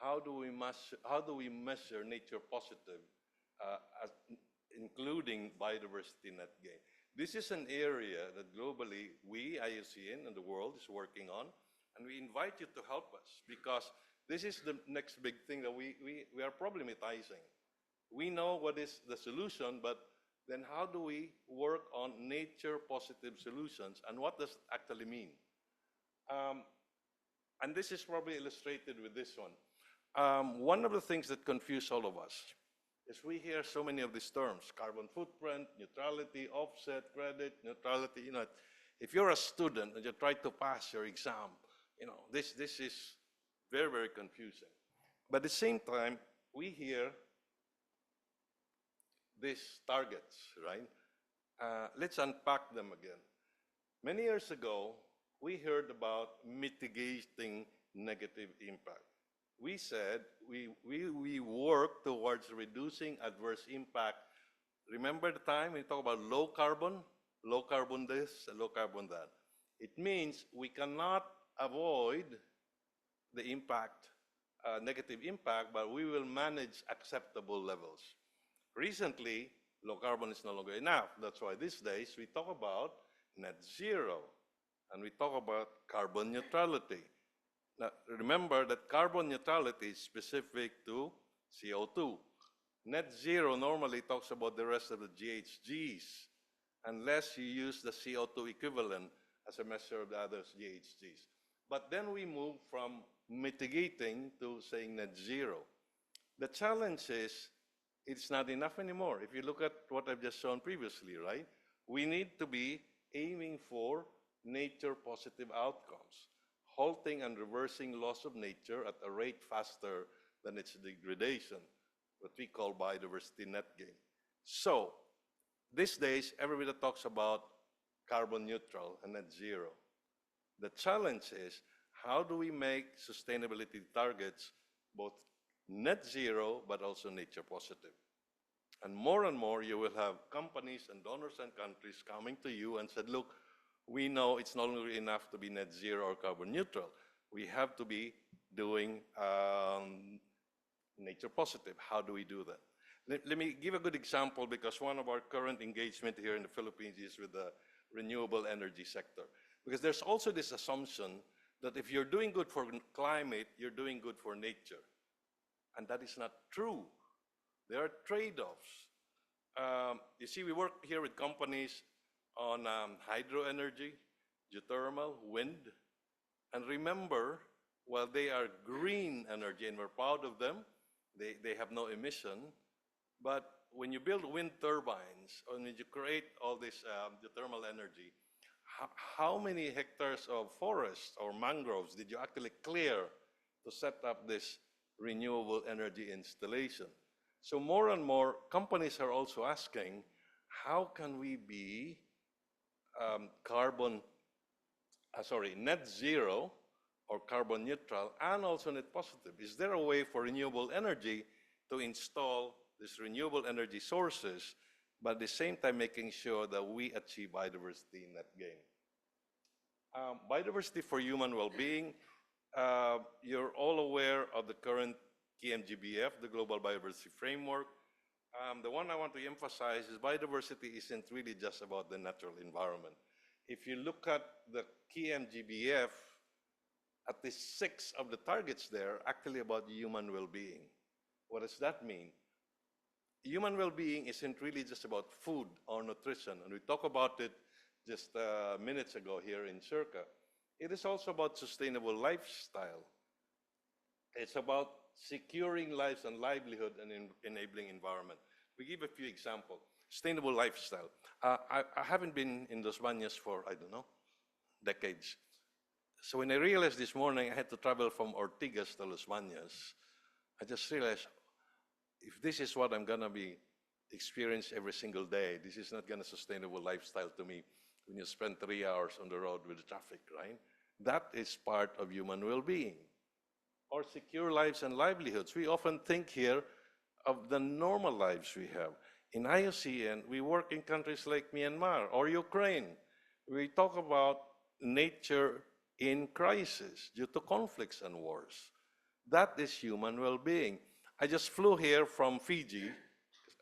How do we measure nature positive, including biodiversity net gain? This is an area that globally we, IUCN, and the world is working on, and we invite you to help us because this is the next big thing that we are problematizing. We know what is the solution, but then how do we work on nature positive solutions, and what does it actually mean? And this is probably illustrated with this one. One of the things that confuse all of us is we hear so many of these terms: carbon footprint, neutrality, offset, credit, neutrality. You know, if you're a student and you try to pass your exam, you know, this is very, very confusing. But at the same time, we hear these targets, right? Let's unpack them again. Many years ago, we heard about mitigating negative impact. We said we work towards reducing adverse impact. Remember the time we talk about low carbon this, low carbon that. It means we cannot avoid the impact, negative impact, but we will manage acceptable levels. Recently, low carbon is no longer enough. That's why these days we talk about net zero and we talk about carbon neutrality. Now, remember that carbon neutrality is specific to CO2. Net zero normally talks about the rest of the GHGs, unless you use the CO2 equivalent as a measure of the other GHGs. But then we move from mitigating to saying net zero. The challenge is it's not enough anymore. If you look at what I've just shown previously, right? We need to be aiming for nature positive outcomes, halting and reversing loss of nature at a rate faster than its degradation, what we call biodiversity net gain. So, these days, everybody talks about carbon neutral and net zero. The challenge is, how do we make sustainability targets both net zero, but also nature positive? And more, you will have companies and donors and countries coming to you and said, look, we know it's no longer enough to be net zero or carbon neutral. We have to be doing nature positive. How do we do that? Let me give a good example, because one of our current engagement here in the Philippines is with the renewable energy sector. Because there's also this assumption that if you're doing good for climate, you're doing good for nature. And that is not true. There are trade-offs. You see, we work here with companies on hydro energy, geothermal, wind. And remember, while they are green energy, and we're proud of them, they have no emission, but when you build wind turbines, or when you create all this geothermal energy, how many hectares of forest or mangroves did you actually clear to set up this renewable energy installation? So more and more companies are also asking, how can we be net zero or carbon neutral and also net positive? Is there a way for renewable energy to install these renewable energy sources, but at the same time making sure that we achieve biodiversity net gain? Biodiversity for human well-being, you're all aware of the current KMGBF, the Global Biodiversity Framework. The one I want to emphasize is biodiversity isn't really just about the natural environment. If you look at the KMGBF, at least 6 of the targets there are actually about human well-being. What does that mean? Human well-being isn't really just about food or nutrition, and we talked about it just minutes ago here in SEARCA. It is also about sustainable lifestyle. It's about securing lives and livelihood and enabling environment. We give a few examples. Sustainable lifestyle. I haven't been in Los Baños for, I don't know, decades. So when I realized this morning I had to travel from Ortigas to Los Baños, I just realized, if this is what I'm gonna be experience every single day, this is not gonna sustainable lifestyle to me when you spend 3 hours on the road with the traffic, right? That is part of human well-being. Or secure lives and livelihoods. We often think here of the normal lives we have. In IUCN, we work in countries like Myanmar or Ukraine. We talk about nature in crisis due to conflicts and wars. That is human well-being. I just flew here from Fiji.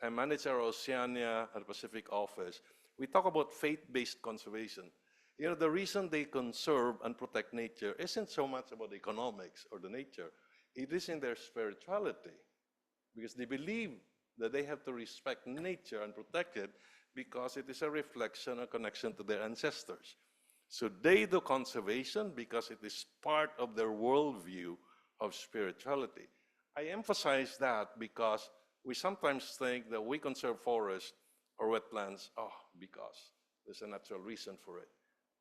I manage our Oceania and Pacific office. We talk about faith-based conservation. You know, the reason they conserve and protect nature isn't so much about the economics or the nature. It is in their spirituality, because they believe that they have to respect nature and protect it because it is a reflection or connection to their ancestors. So they do conservation because it is part of their worldview of spirituality. I emphasize that because we sometimes think that we conserve forests or wetlands, because there's a natural reason for it.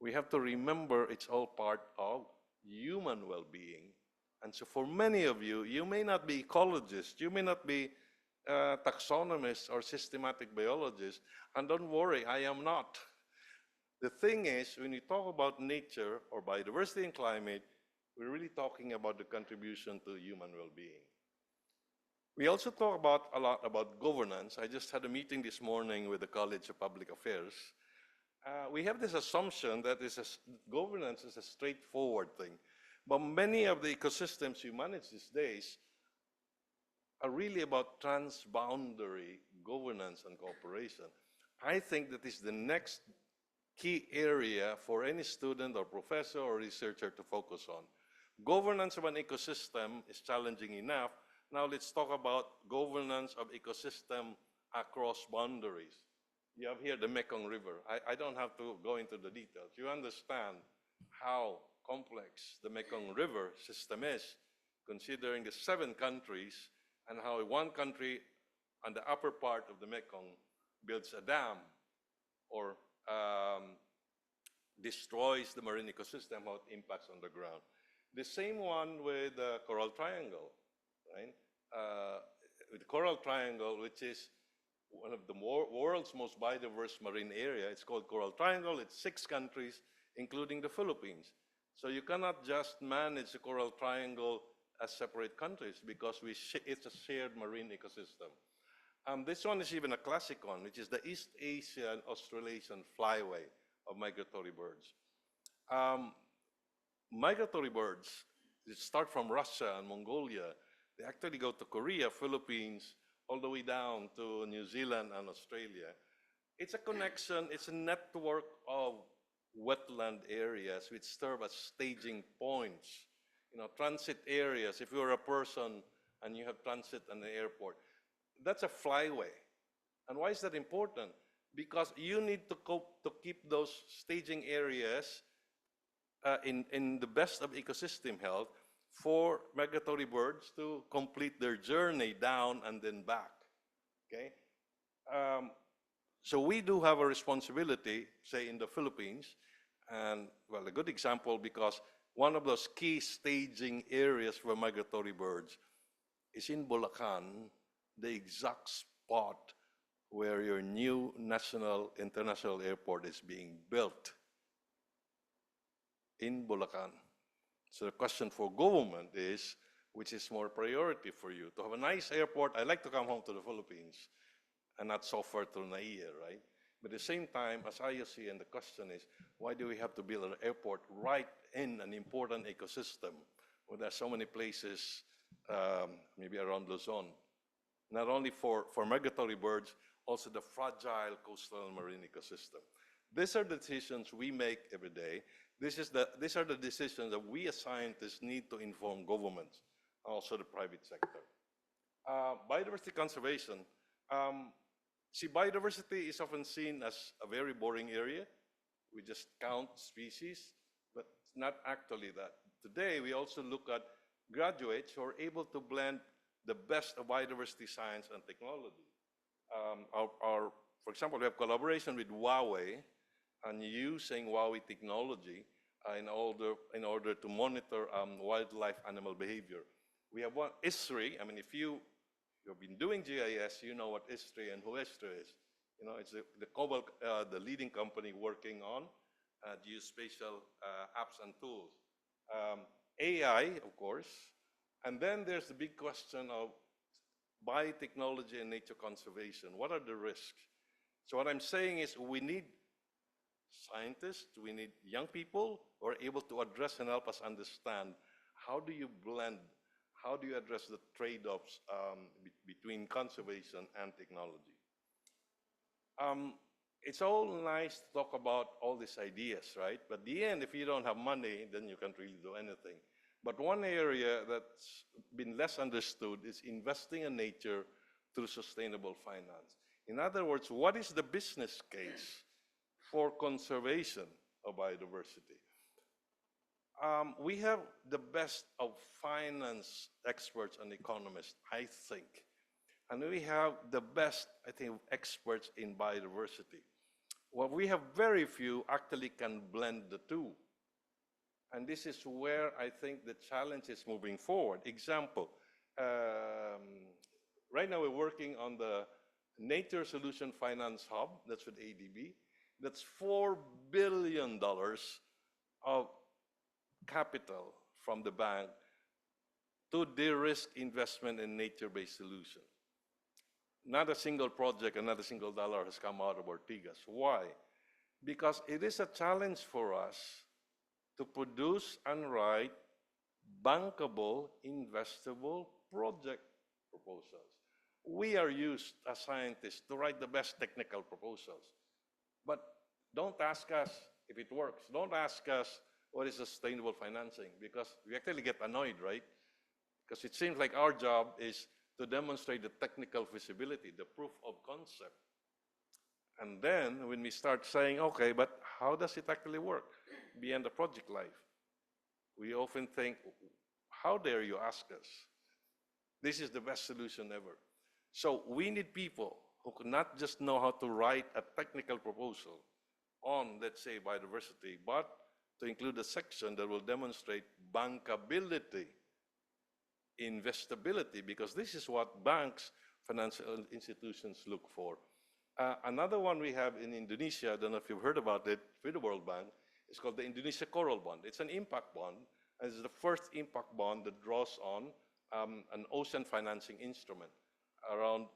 We have to remember it's all part of human well-being. And so for many of you, you may not be ecologists, you may not be taxonomists or systematic biologists, and don't worry, I am not. The thing is, when you talk about nature or biodiversity and climate, we're really talking about the contribution to human well-being. We also talk a lot about governance. I just had a meeting this morning with the College of Public Affairs. We have this assumption that governance is a straightforward thing, but many of the ecosystems you manage these days are really about transboundary governance and cooperation. I think that is the next key area for any student or professor or researcher to focus on. Governance of an ecosystem is challenging enough. Now let's talk about governance of ecosystem across boundaries. You have here the Mekong River. I don't have to go into the details. You understand how complex the Mekong River system is, considering the 7 countries and how one country on the upper part of the Mekong builds a dam or destroys the marine ecosystem, how it impacts on the ground. The same one with the Coral Triangle, right? With the Coral Triangle, which is one of the world's most biodiverse marine area. It's called Coral Triangle. It's 6 countries, including the Philippines. So you cannot just manage the Coral Triangle as separate countries because it's a shared marine ecosystem. This one is even a classic one, which is the East Asian Australasian flyway of migratory birds. Migratory birds, they start from Russia and Mongolia. They actually go to Korea, Philippines, all the way down to New Zealand and Australia. It's a connection, it's a network of wetland areas which serve as staging points, transit areas. If you're a person and you have transit at the airport, that's a flyway. And why is that important? Because you need to keep those staging areas in the best of ecosystem health for migratory birds to complete their journey down and then back, okay? So we do have a responsibility, say in the Philippines, and well, a good example because one of those key staging areas for migratory birds is in Bulacan, the exact spot where your new national international airport is being built in Bulacan. So the question for government is, which is more priority for you? To have a nice airport, I like to come home to the Philippines and not so far to Naia, right? But at the same time, as IUCN, the question is, why do we have to build an airport right in an important ecosystem where there are so many places, maybe around Luzon? Not only for migratory birds, also the fragile coastal and marine ecosystem. These are the decisions we make every day. These are the decisions that we as scientists need to inform governments, also the private sector. Biodiversity conservation. See, biodiversity is often seen as a very boring area. We just count species, but it's not actually that. Today, we also look at graduates who are able to blend the best of biodiversity science and technology. For example, we have collaboration with Huawei and using Huawei technology in order to monitor wildlife animal behavior. We have one, ISRI. I mean, if you've been doing GIS, you know what ISRI and who ISRI is. It's the leading company working on geospatial apps and tools. AI, of course. And then there's the big question of biotechnology and nature conservation. What are the risks? So what I'm saying is we need scientists, we need young people who are able to address and help us understand how do you blend, how do you address the trade-offs between conservation and technology. It's all nice to talk about all these ideas, right? But in the end, if you don't have money, then you can't really do anything. But one area that's been less understood is investing in nature through sustainable finance. In other words, what is the business case for conservation of biodiversity? We have the best of finance experts and economists, I think. And we have the best, I think, experts in biodiversity. Well, we have very few actually can blend the two. And this is where I think the challenge is moving forward. Example, right now we're working on the Nature Solution Finance Hub, that's with ADB. That's $4 billion of capital from the bank to de-risk investment in nature-based solutions. Not a single project and not a single dollar has come out of Ortigas. Why? Because it is a challenge for us to produce and write bankable, investable project proposals. We are used as scientists to write the best technical proposals. But don't ask us if it works. Don't ask us what is sustainable financing, because we actually get annoyed, right? Because it seems like our job is to demonstrate the technical feasibility, the proof of concept. And then when we start saying, okay, but how does it actually work beyond the project life? We often think, how dare you ask us? This is the best solution ever. So we need people who could not just know how to write a technical proposal on, let's say, biodiversity, but to include a section that will demonstrate bankability, investability, because this is what banks, financial institutions look for. Another one we have in Indonesia, I don't know if you've heard about it, with the World Bank, it's called the Indonesia Coral Bond. It's an impact bond, and it's the first impact bond that draws on an ocean financing instrument around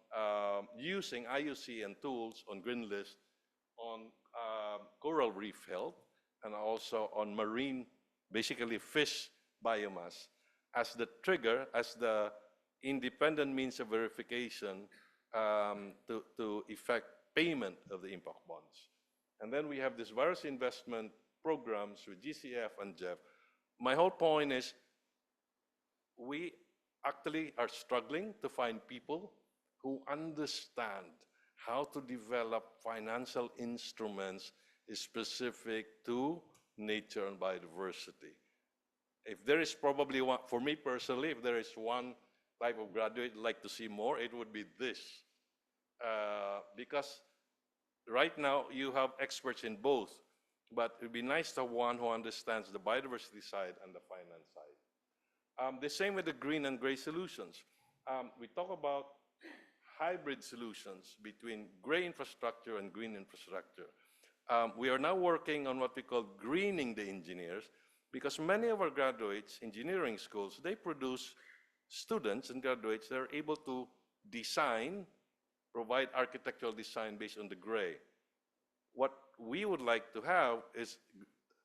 using IUCN tools on green list, on coral reef health, and also on marine, basically fish biomass, as the trigger, as the independent means of verification to effect payment of the impact bonds. And then we have these various investment programs with GCF and JEF. My whole point is we actually are struggling to find people who understand how to develop financial instruments specific to nature and biodiversity. If there is probably one, for me personally, if there is one type of graduate I'd like to see more, it would be this. Because right now you have experts in both, but it would be nice to have one who understands the biodiversity side and the finance side. The same with the green and gray solutions. We talk about hybrid solutions between gray infrastructure and green infrastructure. We are now working on what we call greening the engineers, because many of our graduates, engineering schools, they produce students and graduates that are able to design, provide architectural design based on the gray. What we would like to have is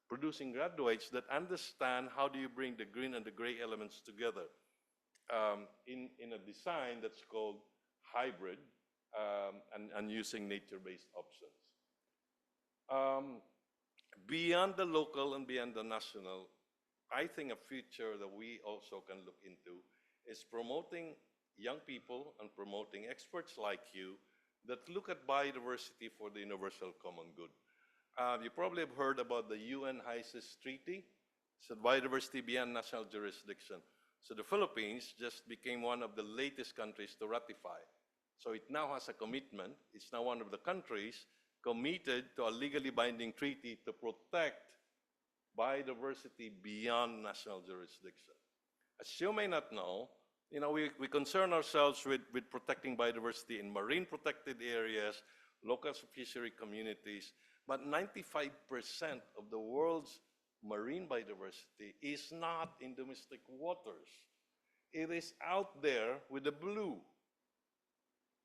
producing graduates that understand how do you bring the green and the gray elements together in a design that's called hybrid and using nature-based options. Beyond the local and beyond the national, I think a future that we also can look into is promoting young people and promoting experts like you that look at biodiversity for the universal common good. You probably have heard about the UN HICES Treaty. So biodiversity beyond national jurisdiction. So the Philippines just became one of the latest countries to ratify. So it now has a commitment. It's now one of the countries committed to a legally binding treaty to protect biodiversity beyond national jurisdiction. As you may not know, we concern ourselves with protecting biodiversity in marine protected areas, local fishery communities, but 95% of the world's marine biodiversity is not in domestic waters. It is out there with the blue.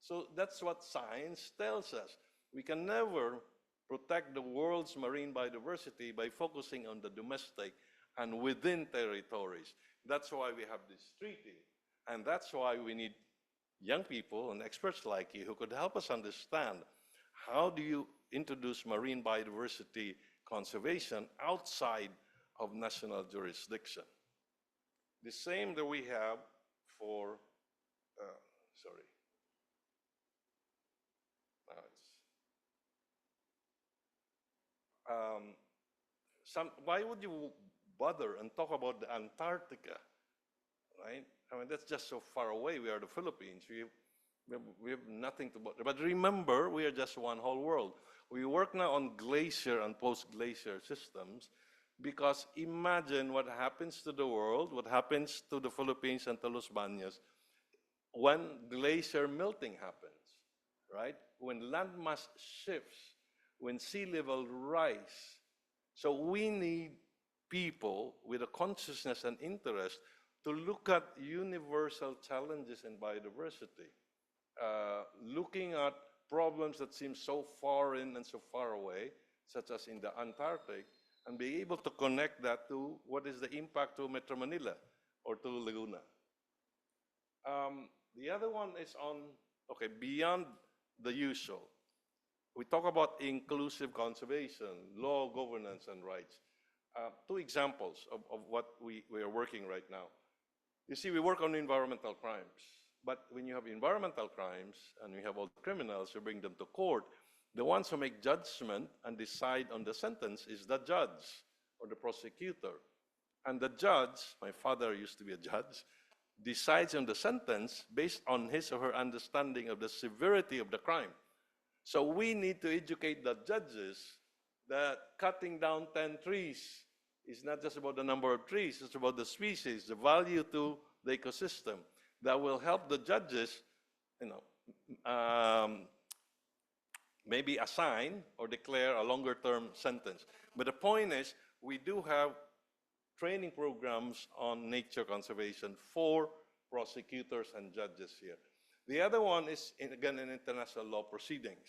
So that's what science tells us. We can never protect the world's marine biodiversity by focusing on the domestic and within territories. That's why we have this treaty. And that's why we need young people and experts like you who could help us understand how do you introduce marine biodiversity conservation outside of national jurisdiction. The same that we have for, why would you bother and talk about the Antarctica, right? I mean, that's just so far away. We are the Philippines. We have nothing to bother. But remember, we are just one whole world. We work now on glacier and post-glacier systems because imagine what happens to the world, what happens to the Philippines and to Los Baños when glacier melting happens, right? When landmass shifts, when sea level rise. So we need people with a consciousness and interest to look at universal challenges in biodiversity, looking at problems that seem so foreign and so far away, such as in the Antarctic, and be able to connect that to what is the impact to Metro Manila or to Laguna. The other one is on, beyond the usual. We talk about inclusive conservation, law, governance, and rights. Two examples of what we are working right now. You see, we work on environmental crimes. But when you have environmental crimes and we have all the criminals, you bring them to court, the ones who make judgment and decide on the sentence is the judge or the prosecutor. And the judge, my father used to be a judge, decides on the sentence based on his or her understanding of the severity of the crime. So we need to educate the judges that cutting down 10 trees is not just about the number of trees, it's about the species, the value to the ecosystem. That will help the judges, maybe assign or declare a longer term sentence. But the point is, we do have training programs on nature conservation for prosecutors and judges here. The other one is, again, in international law proceedings,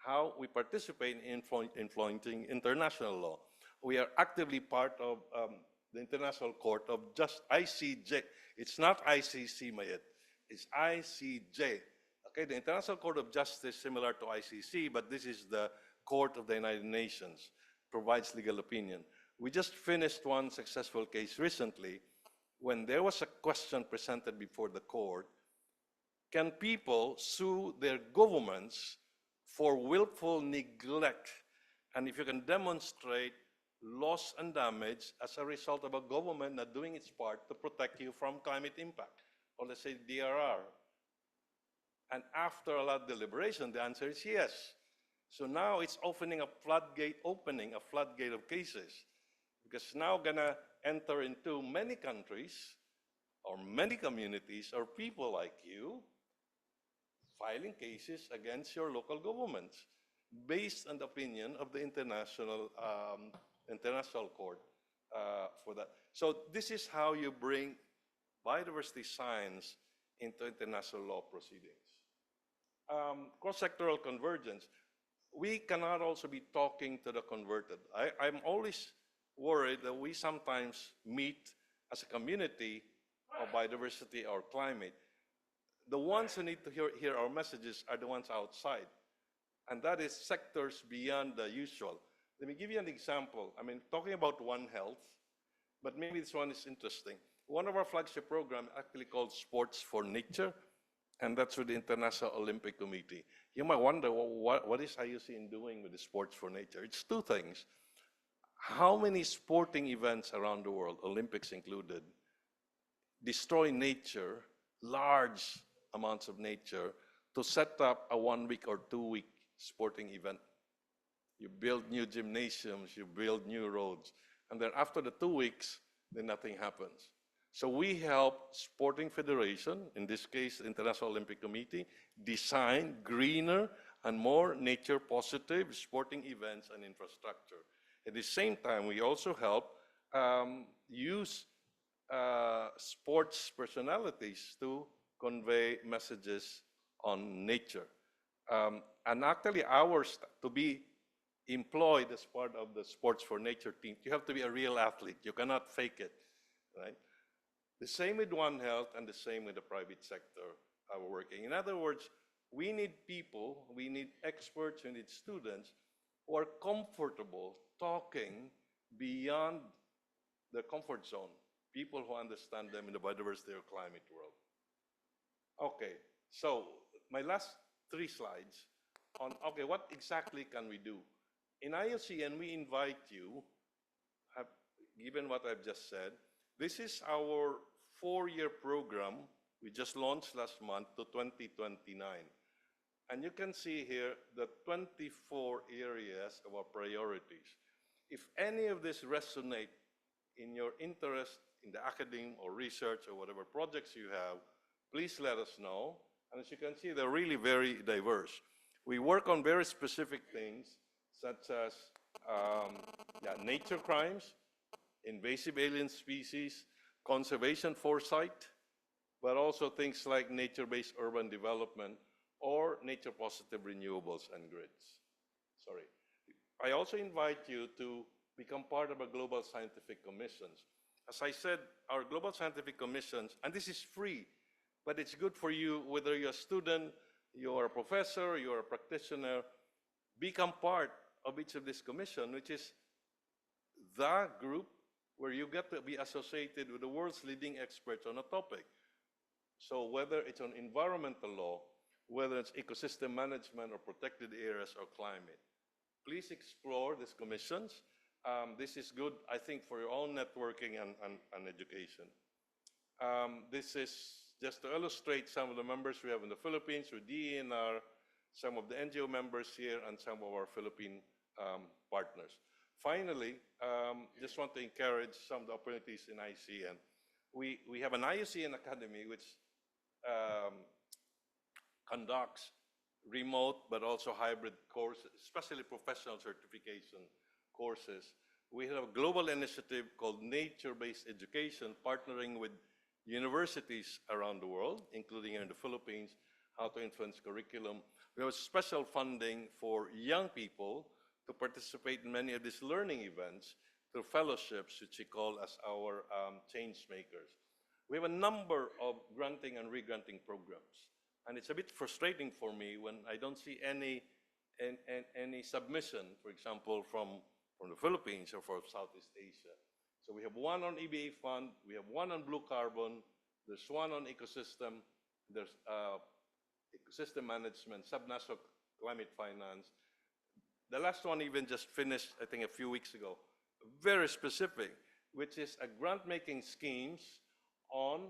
how we participate in influencing international law. We are actively part of the International Court of ICJ. It's not ICC yet. is ICJ. Okay, the International Court of Justice, similar to ICC, but this is the Court of the United Nations, provides legal opinion. We just finished one successful case recently when there was a question presented before the court: can people sue their governments for willful neglect? And if you can demonstrate loss and damage as a result of a government not doing its part to protect you from climate impact, or let's say DRR. And after a lot of deliberation, the answer is yes. So now it's opening a floodgate of cases, because now gonna enter into many countries or many communities or people like you filing cases against your local governments based on the opinion of the international court for that. So this is how you bring biodiversity science into international law proceedings. Cross-sectoral convergence. We cannot also be talking to the converted. I'm always worried that we sometimes meet as a community of biodiversity or climate. The ones who need to hear our messages are the ones outside. And that is sectors beyond the usual. Let me give you an example. I mean, talking about One Health, but maybe this one is interesting. One of our flagship programs actually called Sports for Nature, and that's with the International Olympic Committee. You might wonder, well, what is IUCN doing with the Sports for Nature? It's two things. How many sporting events around the world, Olympics included, destroy nature, large amounts of nature, to set up a 1 week or 2 week sporting event? You build new gymnasiums, you build new roads, and then after the 2 weeks, then nothing happens. So we help sporting federation, in this case, the International Olympic Committee, design greener and more nature-positive sporting events and infrastructure. At the same time, we also help use sports personalities to convey messages on nature. And actually, to be employed as part of the Sports for Nature team, you have to be a real athlete. You cannot fake it, right? The same with One Health and the same with the private sector working. In other words, we need people, we need experts, we need students who are comfortable talking beyond their comfort zone, people who understand them in the biodiversity or climate world. Okay, so my last 3 slides on, okay, what exactly can we do? In IUCN, we invite you, given what I've just said, this is our 4-year program we just launched last month to 2029. And you can see here the 24 areas of our priorities. If any of this resonate in your interest in the academe or research or whatever projects you have, please let us know. And as you can see, they're really very diverse. We work on very specific things, such as nature crimes, invasive alien species, conservation foresight, but also things like nature-based urban development or nature-positive renewables and grids. Sorry. I also invite you to become part of our global scientific commissions. As I said, our global scientific commissions, and this is free, but it's good for you, whether you're a student, you're a professor, you're a practitioner, become part of each of this commission, which is the group where you get to be associated with the world's leading experts on a topic. So whether it's on environmental law, whether it's ecosystem management or protected areas or climate, please explore these commissions. This is good, I think, for your own networking and education. This is just to illustrate some of the members we have in the Philippines with DENR, some of the NGO members here, and some of our Philippine partners. Finally, just want to encourage some of the opportunities in IUCN. We have an IUCN Academy which conducts remote but also hybrid courses, especially professional certification courses. We have a global initiative called Nature-Based Education, partnering with universities around the world, including here in the Philippines, how to influence curriculum. We have special funding for young people to participate in many of these learning events through fellowships, which we call as our change makers. We have a number of granting and re-granting programs. And it's a bit frustrating for me when I don't see any submission, for example, from the Philippines or from Southeast Asia. So we have one on EBA fund, we have one on blue carbon, there's one on ecosystem, there's ecosystem management, subnational climate finance. The last one even just finished, I think, a few weeks ago, very specific, which is a grant-making schemes on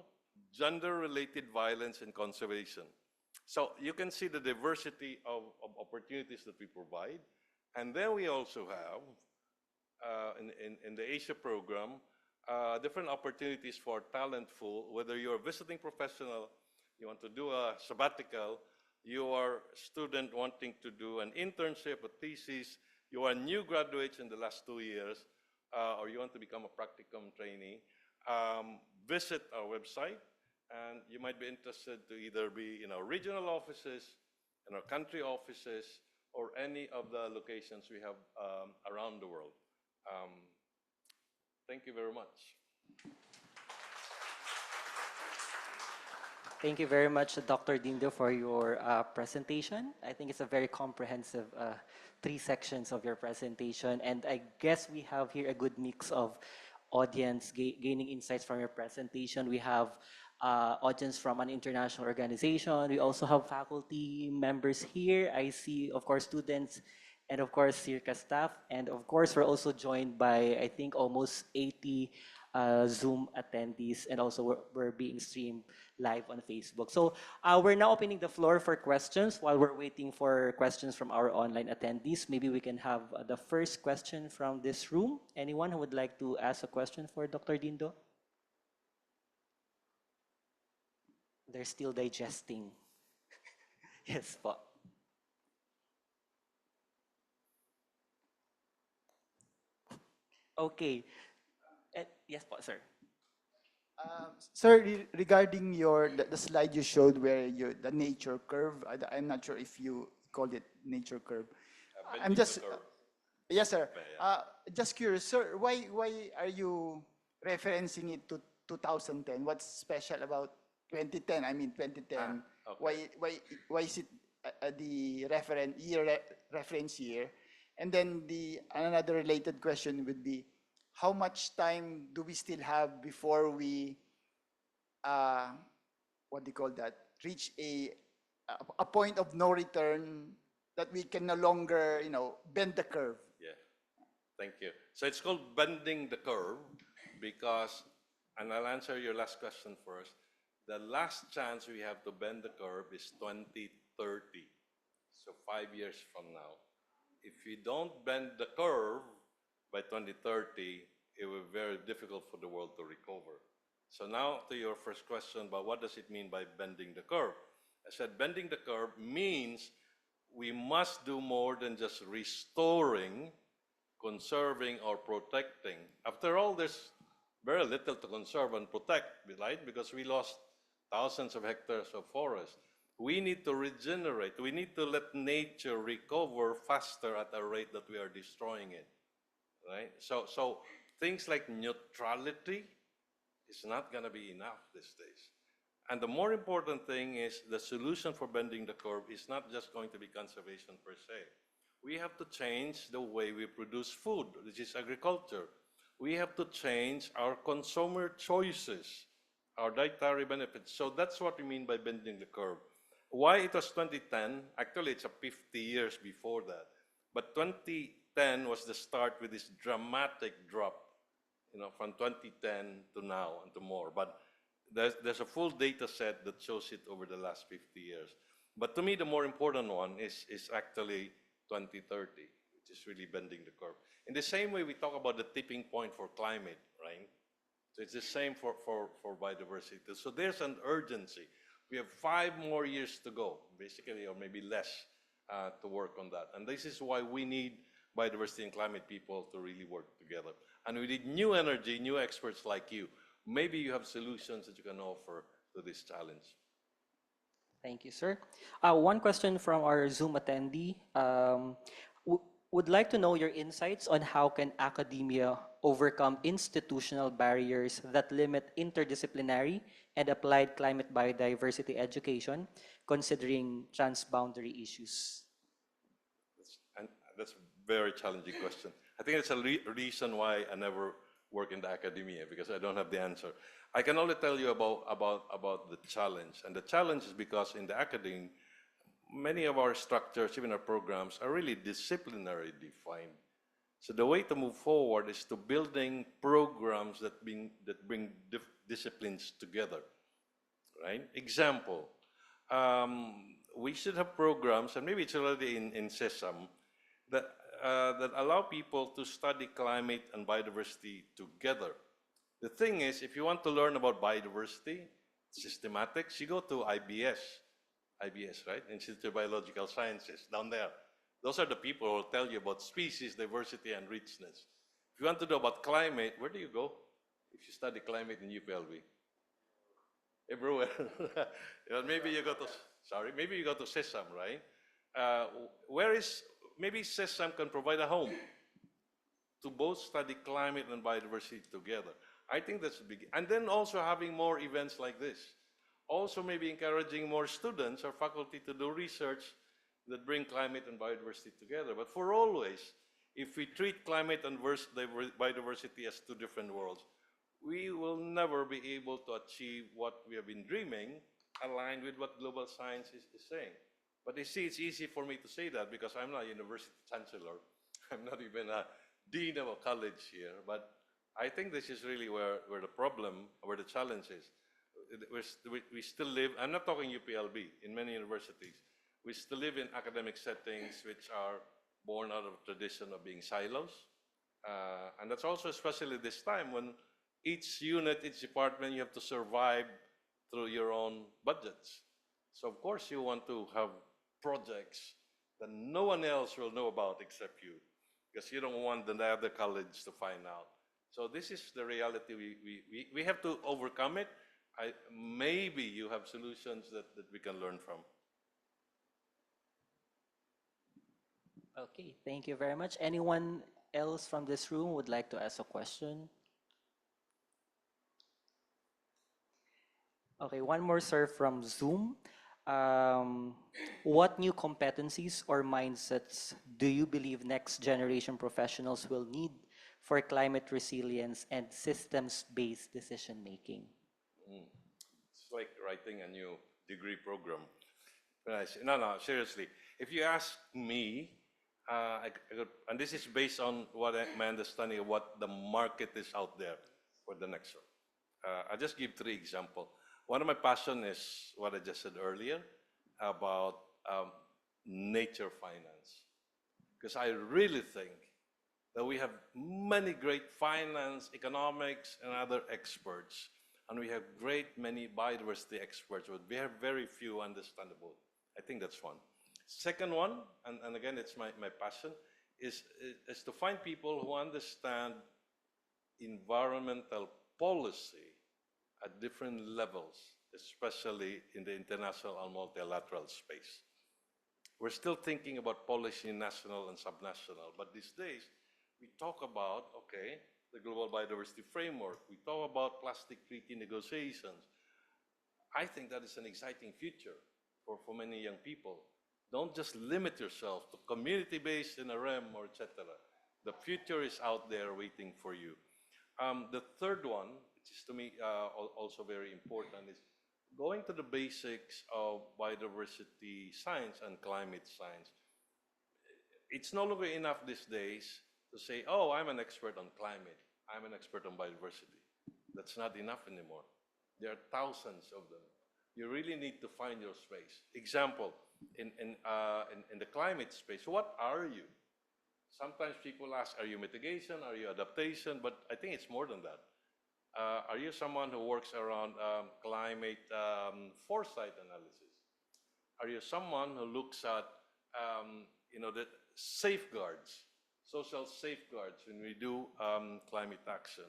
gender-related violence and conservation. So you can see the diversity of opportunities that we provide. And then we also have, in the Asia program, different opportunities for talent pool, whether you're a visiting professional, you want to do a sabbatical, you are a student wanting to do an internship, a thesis, you are new graduates in the last 2 years, or you want to become a practicum trainee, visit our website, and you might be interested to either be in our regional offices, in our country offices, or any of the locations we have around the world. Thank you very much. Thank you very much, Dr. Dindo, for your presentation. I think it's a very comprehensive 3 sections of your presentation, and I guess we have here a good mix of audience gaining insights from your presentation. We have audience from an international organization. We also have faculty members here. I see, of course, students and, of course, SEARCA staff. And, of course, we're also joined by, I think, almost 80 Zoom attendees, and also we're being streamed live on Facebook. So we're now opening the floor for questions while we're waiting for questions from our online attendees. Maybe we can have the first question from this room. Anyone who would like to ask a question for Dr. Dindo? They're still digesting. Yes, po. Okay. Yes, po, sir. Sir, regarding the slide you showed where the nature curve, I'm not sure if you called it nature curve. I'm just, yes, sir. Just curious, sir, why are you referencing it to 2010? What's special about 2010? I mean 2010. Okay. Why is it the reference year? And then another related question would be, how much time do we still have before we, what do you call that, reach a point of no return that we can no longer, bend the curve? Yeah, thank you. So it's called bending the curve because, and I'll answer your last question first, the last chance we have to bend the curve is 2030, so 5 years from now. If we don't bend the curve by 2030, it will be very difficult for the world to recover. So now to your first question about what does it mean by bending the curve? I said bending the curve means we must do more than just restoring, conserving, or protecting. After all, there's very little to conserve and protect, right? Because we lost thousands of hectares of forest. We need to regenerate. We need to let nature recover faster at a rate that we are destroying it, right? So things like neutrality is not going to be enough these days. And the more important thing is the solution for bending the curve is not just going to be conservation per se. We have to change the way we produce food, which is agriculture. We have to change our consumer choices, our dietary benefits. So that's what we mean by bending the curve. Why it was 2010? Actually, it's a 50 years before that. But 2010 was the start with this dramatic drop, from 2010 to now and to more. But there's a full data set that shows it over the last 50 years. But to me, the more important one is actually 2030, which is really bending the curve. In the same way we talk about the tipping point for climate, right? So it's the same for biodiversity. So there's an urgency. We have 5 more years to go, basically, or maybe less, to work on that. And this is why we need biodiversity and climate people to really work together. And we need new energy, new experts like you. Maybe you have solutions that you can offer to this challenge. Thank you, sir. One question from our Zoom attendee. Would like to know your insights on how can academia overcome institutional barriers that limit interdisciplinary and applied climate biodiversity education, considering transboundary issues? And that's a very challenging question. I think it's a reason why I never work in the academia, because I don't have the answer. I can only tell you about the challenge. And the challenge is because in the academia, many of our structures, even our programs, are really disciplinary defined. So the way to move forward is to building programs that bring disciplines together, right? Example, we should have programs, and maybe it's already in SESAM, that allow people to study climate and biodiversity together. The thing is, if you want to learn about biodiversity, systematics, you go to IBS, right? Institute of Biological Sciences, down there. Those are the people who will tell you about species, diversity, and richness. If you want to know about climate, where do you go? If you study climate in UPLB? Everywhere. Maybe you go to SESAM, right? Maybe SESAM can provide a home to both study climate and biodiversity together. I think that's big. And then also having more events like this. Also maybe encouraging more students or faculty to do research that bring climate and biodiversity together. But for always, if we treat climate and biodiversity as two different worlds, we will never be able to achieve what we have been dreaming, aligned with what global science is saying. But you see, it's easy for me to say that because I'm not a university chancellor. I'm not even a dean of a college here. But I think this is really where the challenge is. We still live, I'm not talking UPLB, in many universities, we still live in academic settings which are born out of a tradition of being silos. And that's also especially this time when each unit, each department, you have to survive through your own budgets. So of course you want to have projects that no one else will know about except you, because you don't want the other college to find out. So this is the reality we have to overcome it. Maybe you have solutions that we can learn from. Okay, thank you very much. Anyone else from this room would like to ask a question? Okay, one more, sir, from Zoom. What new competencies or mindsets do you believe next generation professionals will need for climate resilience and systems-based decision-making? It's like writing a new degree program. No, seriously. If you ask me, and this is based on my understanding of what the market is out there for the next one. I'll just give 3 examples. One of my passion is what I just said earlier about nature finance. Because I really think that we have many great finance, economics, and other experts. And we have many biodiversity experts, but we have very few understandable. I think that's one. Second one, and again, it's my passion, is to find people who understand environmental policy at different levels, especially in the international and multilateral space. We're still thinking about policy national and subnational, but these days, we talk about, okay, the Global Biodiversity Framework, we talk about plastic treaty negotiations. I think that is an exciting future for many young people. Don't just limit yourself to community-based NRM or etc. The future is out there waiting for you. The third one, which is to me also very important, is going to the basics of biodiversity science and climate science. It's no longer enough these days to say, oh, I'm an expert on climate, I'm an expert on biodiversity. That's not enough anymore. There are thousands of them. You really need to find your space. Example, in the climate space, what are you? Sometimes people ask, are you mitigation, are you adaptation? But I think it's more than that. Are you someone who works around climate foresight analysis? Are you someone who looks at the safeguards, social safeguards when we do climate action?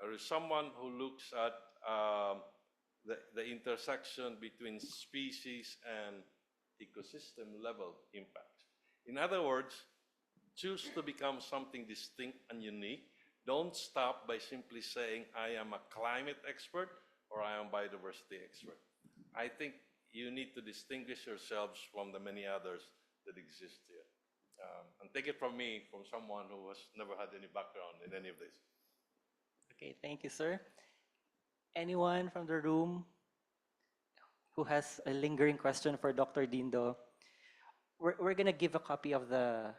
Are you someone who looks at the intersection between species and ecosystem level impact? In other words, choose to become something distinct and unique don't stop by simply saying, I am a climate expert or I am biodiversity expert. I think you need to distinguish yourselves from the many others that exist here. And take it from me, from someone who has never had any background in any of this. Okay, thank you, sir. Anyone from the room who has a lingering question for Dr. Dindo? We're gonna give a copy of the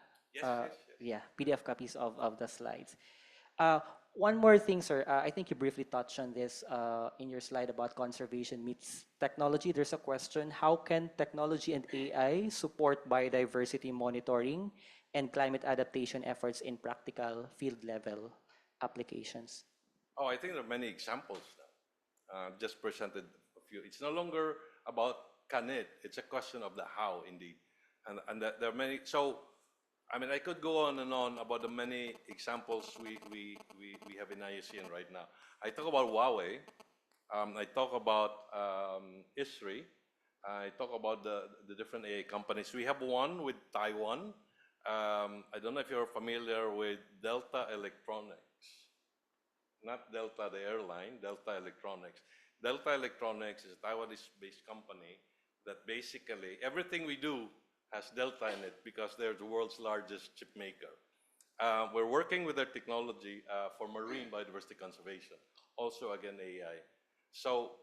yeah, PDF copies of the slides. One more thing, sir. I think you briefly touched on this in your slide about conservation meets technology. There's a question: how can technology and AI support biodiversity monitoring and climate adaptation efforts in practical field level applications? Oh, I think there are many examples now. Just presented a few. It's no longer about can it, it's a question of the how indeed. And there are many, so, I mean, I could go on and on about the many examples we have in IUCN right now. I talk about Huawei, I talk about ISRI, I talk about the different AI companies. We have one with Taiwan. I don't know if you're familiar with Delta Electronics. Not Delta the airline, Delta Electronics. Delta Electronics is a Taiwanese-based company that basically everything we do has Delta in it because they're the world's largest chip maker. We're working with their technology for marine biodiversity conservation, also again AI. So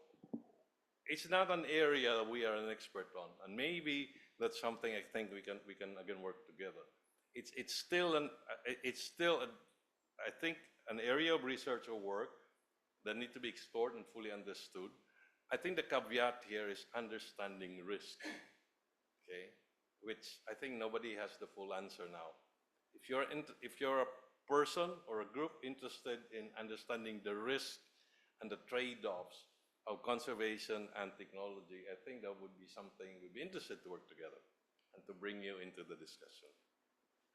it's not an area that we are an expert on, and maybe that's something I think we can again work together. It's still I think an area of research or work that need to be explored and fully understood. I think the caveat here is understanding risk, okay? Which I think nobody has the full answer now. If you're a person or a group interested in understanding the risk and the trade-offs of conservation and technology, I think that would be something we'd be interested to work together and to bring you into the discussion.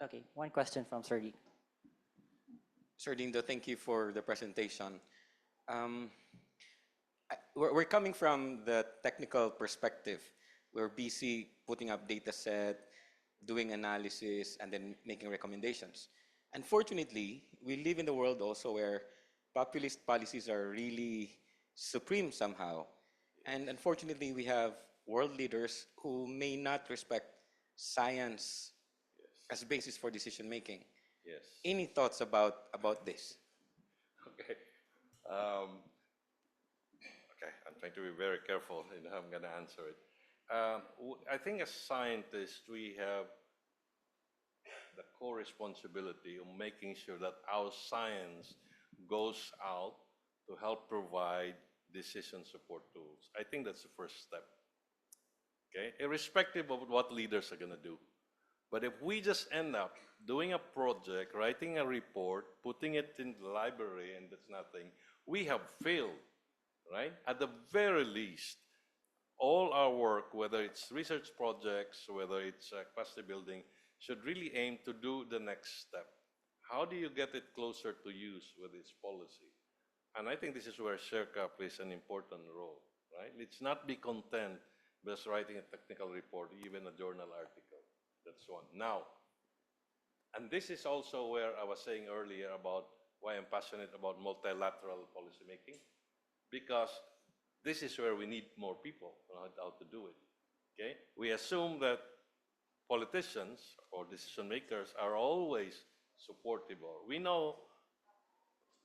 Okay, one question from Sir Lee. Sir Dindo, thank you for the presentation. We're coming from the technical perspective. We're busy putting up data set, doing analysis, and then making recommendations. Unfortunately, we live in a world also where populist policies are really supreme somehow. And unfortunately, we have world leaders who may not respect science as basis for decision making. Yes. Any thoughts about this? Okay. Okay, I'm trying to be very careful in how I'm going to answer it. I think as scientists, we have the co-responsibility of making sure that our science goes out to help provide decision support tools. I think that's the first step, okay? Irrespective of what leaders are going to do. But if we just end up doing a project, writing a report, putting it in the library, and that's nothing, we have failed, right? At the very least, all our work, whether it's research projects, whether it's capacity building, should really aim to do the next step. How do you get it closer to use with its policy? And I think this is where SEARCA plays an important role, right? Let's not be content with writing a technical report, even a journal article. That's one. Now, and this is also where I was saying earlier about why I'm passionate about multilateral policymaking, because this is where we need more people who know how to do it, okay? We assume that politicians or decision makers are always supportive. We know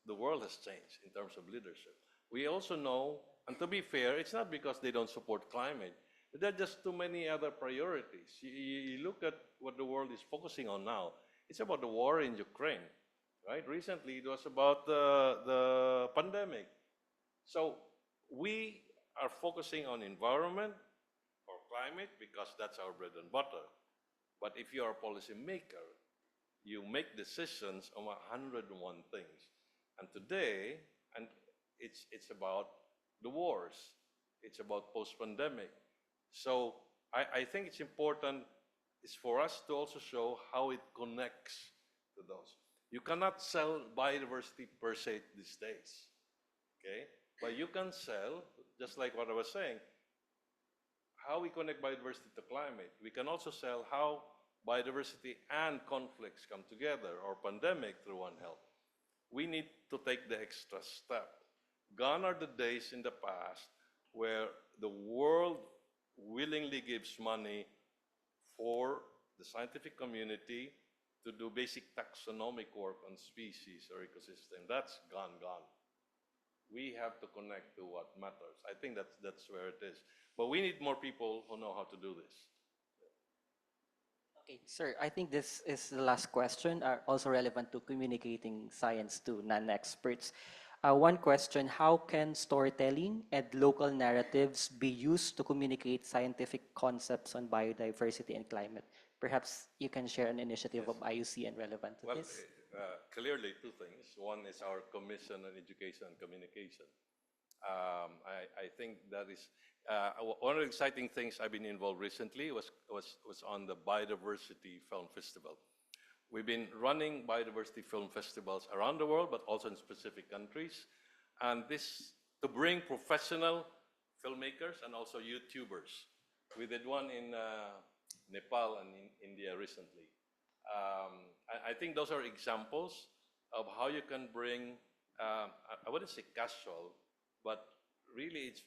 the world has changed in terms of leadership. We also know, and to be fair, it's not because they don't support climate. There are just too many other priorities. You look at what the world is focusing on now. It's about the war in Ukraine, right? Recently, it was about the pandemic. So we are focusing on environment or climate because that's our bread and butter. But if you are a policy maker, you make decisions on 101 things. And today, and it's about the wars. It's about post-pandemic. So I think it's important is for us to also show how it connects to those. You cannot sell biodiversity per se these days, okay? But you can sell, just like what I was saying, how we connect biodiversity to climate. We can also sell how biodiversity and conflicts come together, or pandemic through One Health. we need to take the extra step. Gone are the days in the past where the world willingly gives money for the scientific community to do basic taxonomic work on species or ecosystem. That's gone. We have to connect to what matters. I think that's where it is. But we need more people who know how to do this. Okay, sir, I think this is the last question, also relevant to communicating science to non-experts. One question, how can storytelling and local narratives be used to communicate scientific concepts on biodiversity and climate? Perhaps you can share an initiative of IUCN relevant to Well, this. clearly two things. One is our Commission on Education and Communication. I think that is one of the exciting things I've been involved recently was on the Biodiversity Film Festival. We've been running biodiversity film festivals around the world, but also in specific countries. And this to bring professional filmmakers and also YouTubers. We did one in Nepal and in India recently. I think those are examples of how you can bring, I wouldn't say casual, but really it's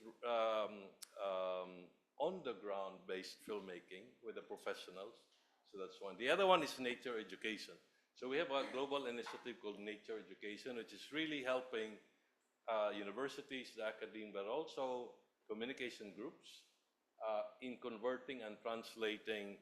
on-the-ground based filmmaking with the professionals. So that's one. The other one is nature education. So we have a global initiative called Nature Education, which is really helping universities, the academe, but also communication groups in converting and translating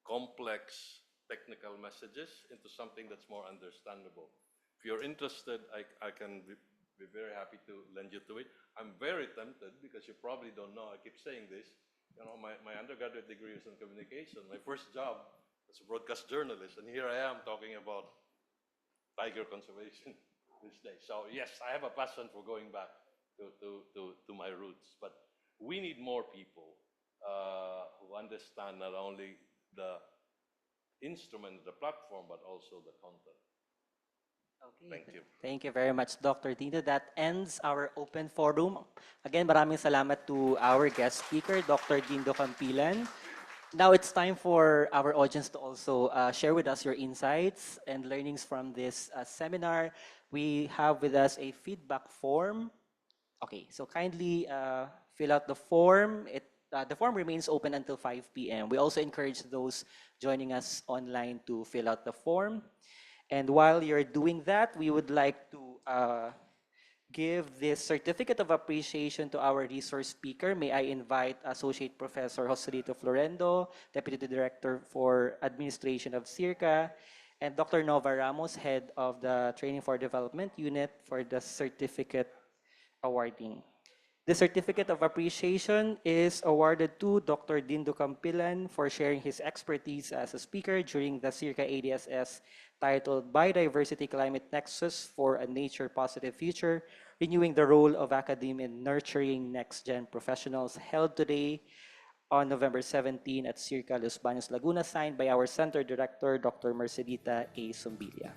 complex technical messages into something that's more understandable. If you're interested, I can be very happy to lend you to it. I'm very tempted because you probably don't know, I keep saying this, you know, my undergraduate degree is in communication. My first job as a broadcast journalist, and here I am talking about tiger conservation these days. So yes, I have a passion for going back to my roots, but we need more people who understand not only the instrument, the platform, but also the content. Okay. Thank you. Thank you very much, Dr. Dindo. That ends our open forum. Again, maraming salamat to our guest speaker, Dr. Dindo Campilan. Now it's time for our audience to also share with us your insights and learnings from this seminar. We have with us a feedback form. Okay, so kindly fill out the form. The form remains open until 5 p.m. We also encourage those joining us online to fill out the form. And while you're doing that, we would like to give this certificate of appreciation to our resource speaker. May I invite Associate Professor Joselito Florendo, Deputy Director for Administration of SEARCA, and Dr. Nova Ramos, Head of the Training for Development Unit, for the certificate awarding. The certificate of appreciation is awarded to Dr. Dindo Campilan for sharing his expertise as a speaker during the SEARCA ADSS titled Biodiversity-Climate Nexus for a Nature-Positive Future, Renewing the Role of Academia in Nurturing Next-Gen Professionals, held today on November 17 at SEARCA Los Baños, Laguna, signed by our Center Director, Dr. Mercedita A. Zumbilia.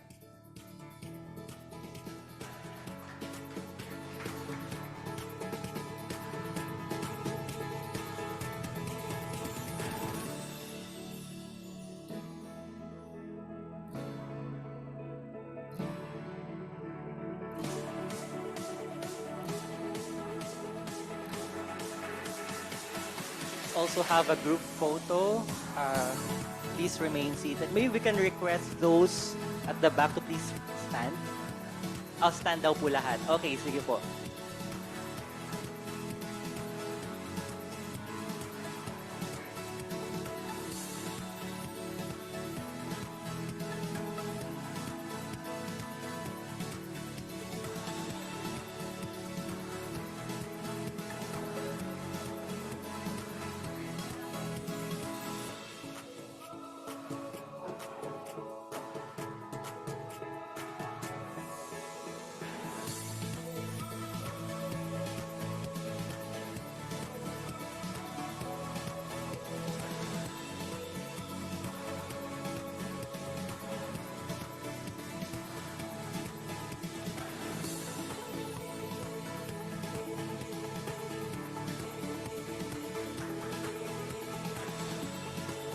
Also have a group photo. Please remain seated. Maybe we can request those at the back to please stand. I'll stand daw po lahat. Okay, sige po.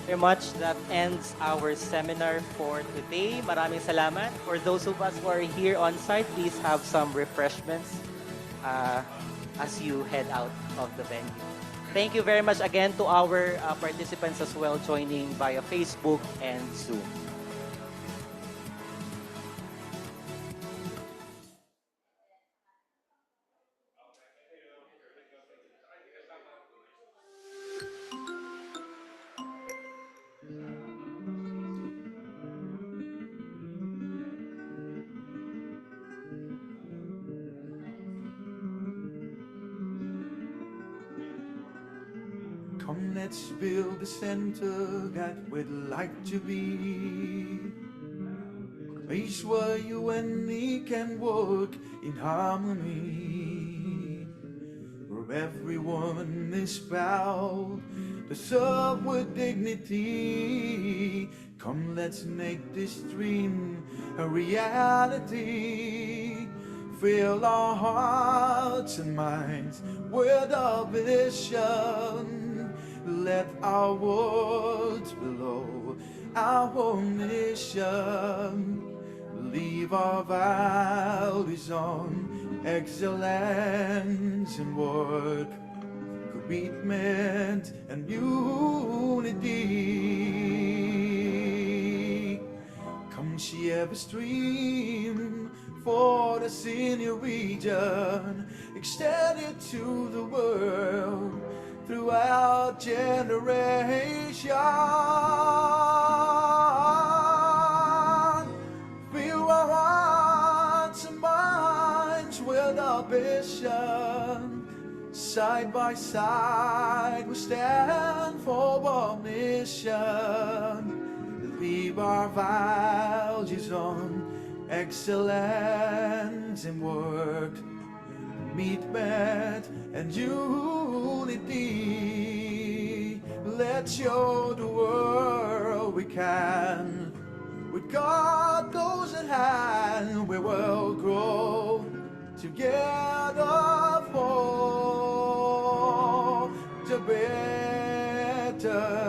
very much. That ends our seminar for today. Maraming salamat. For those of us who are here on site, please have some refreshments as you head out of the venue. Thank you very much again to our participants as well joining via Facebook and Zoom. Come, let's build the center that we'd like to be. A place where you and me can work in harmony. Where everyone is proud to serve with dignity. Come, let's make this dream a reality. Fill our hearts and minds with a vision. Let our words below our mission. Leave our values on excellence in work, commitment and unity. Come share the stream for the senior region, extend it to the world throughout generation. Fill our hearts and minds with our vision. Side by side we stand for our mission. Leave our values on excellence in work, commitment and unity. Let's show the world we can. With God close at hand, we will grow together for the better.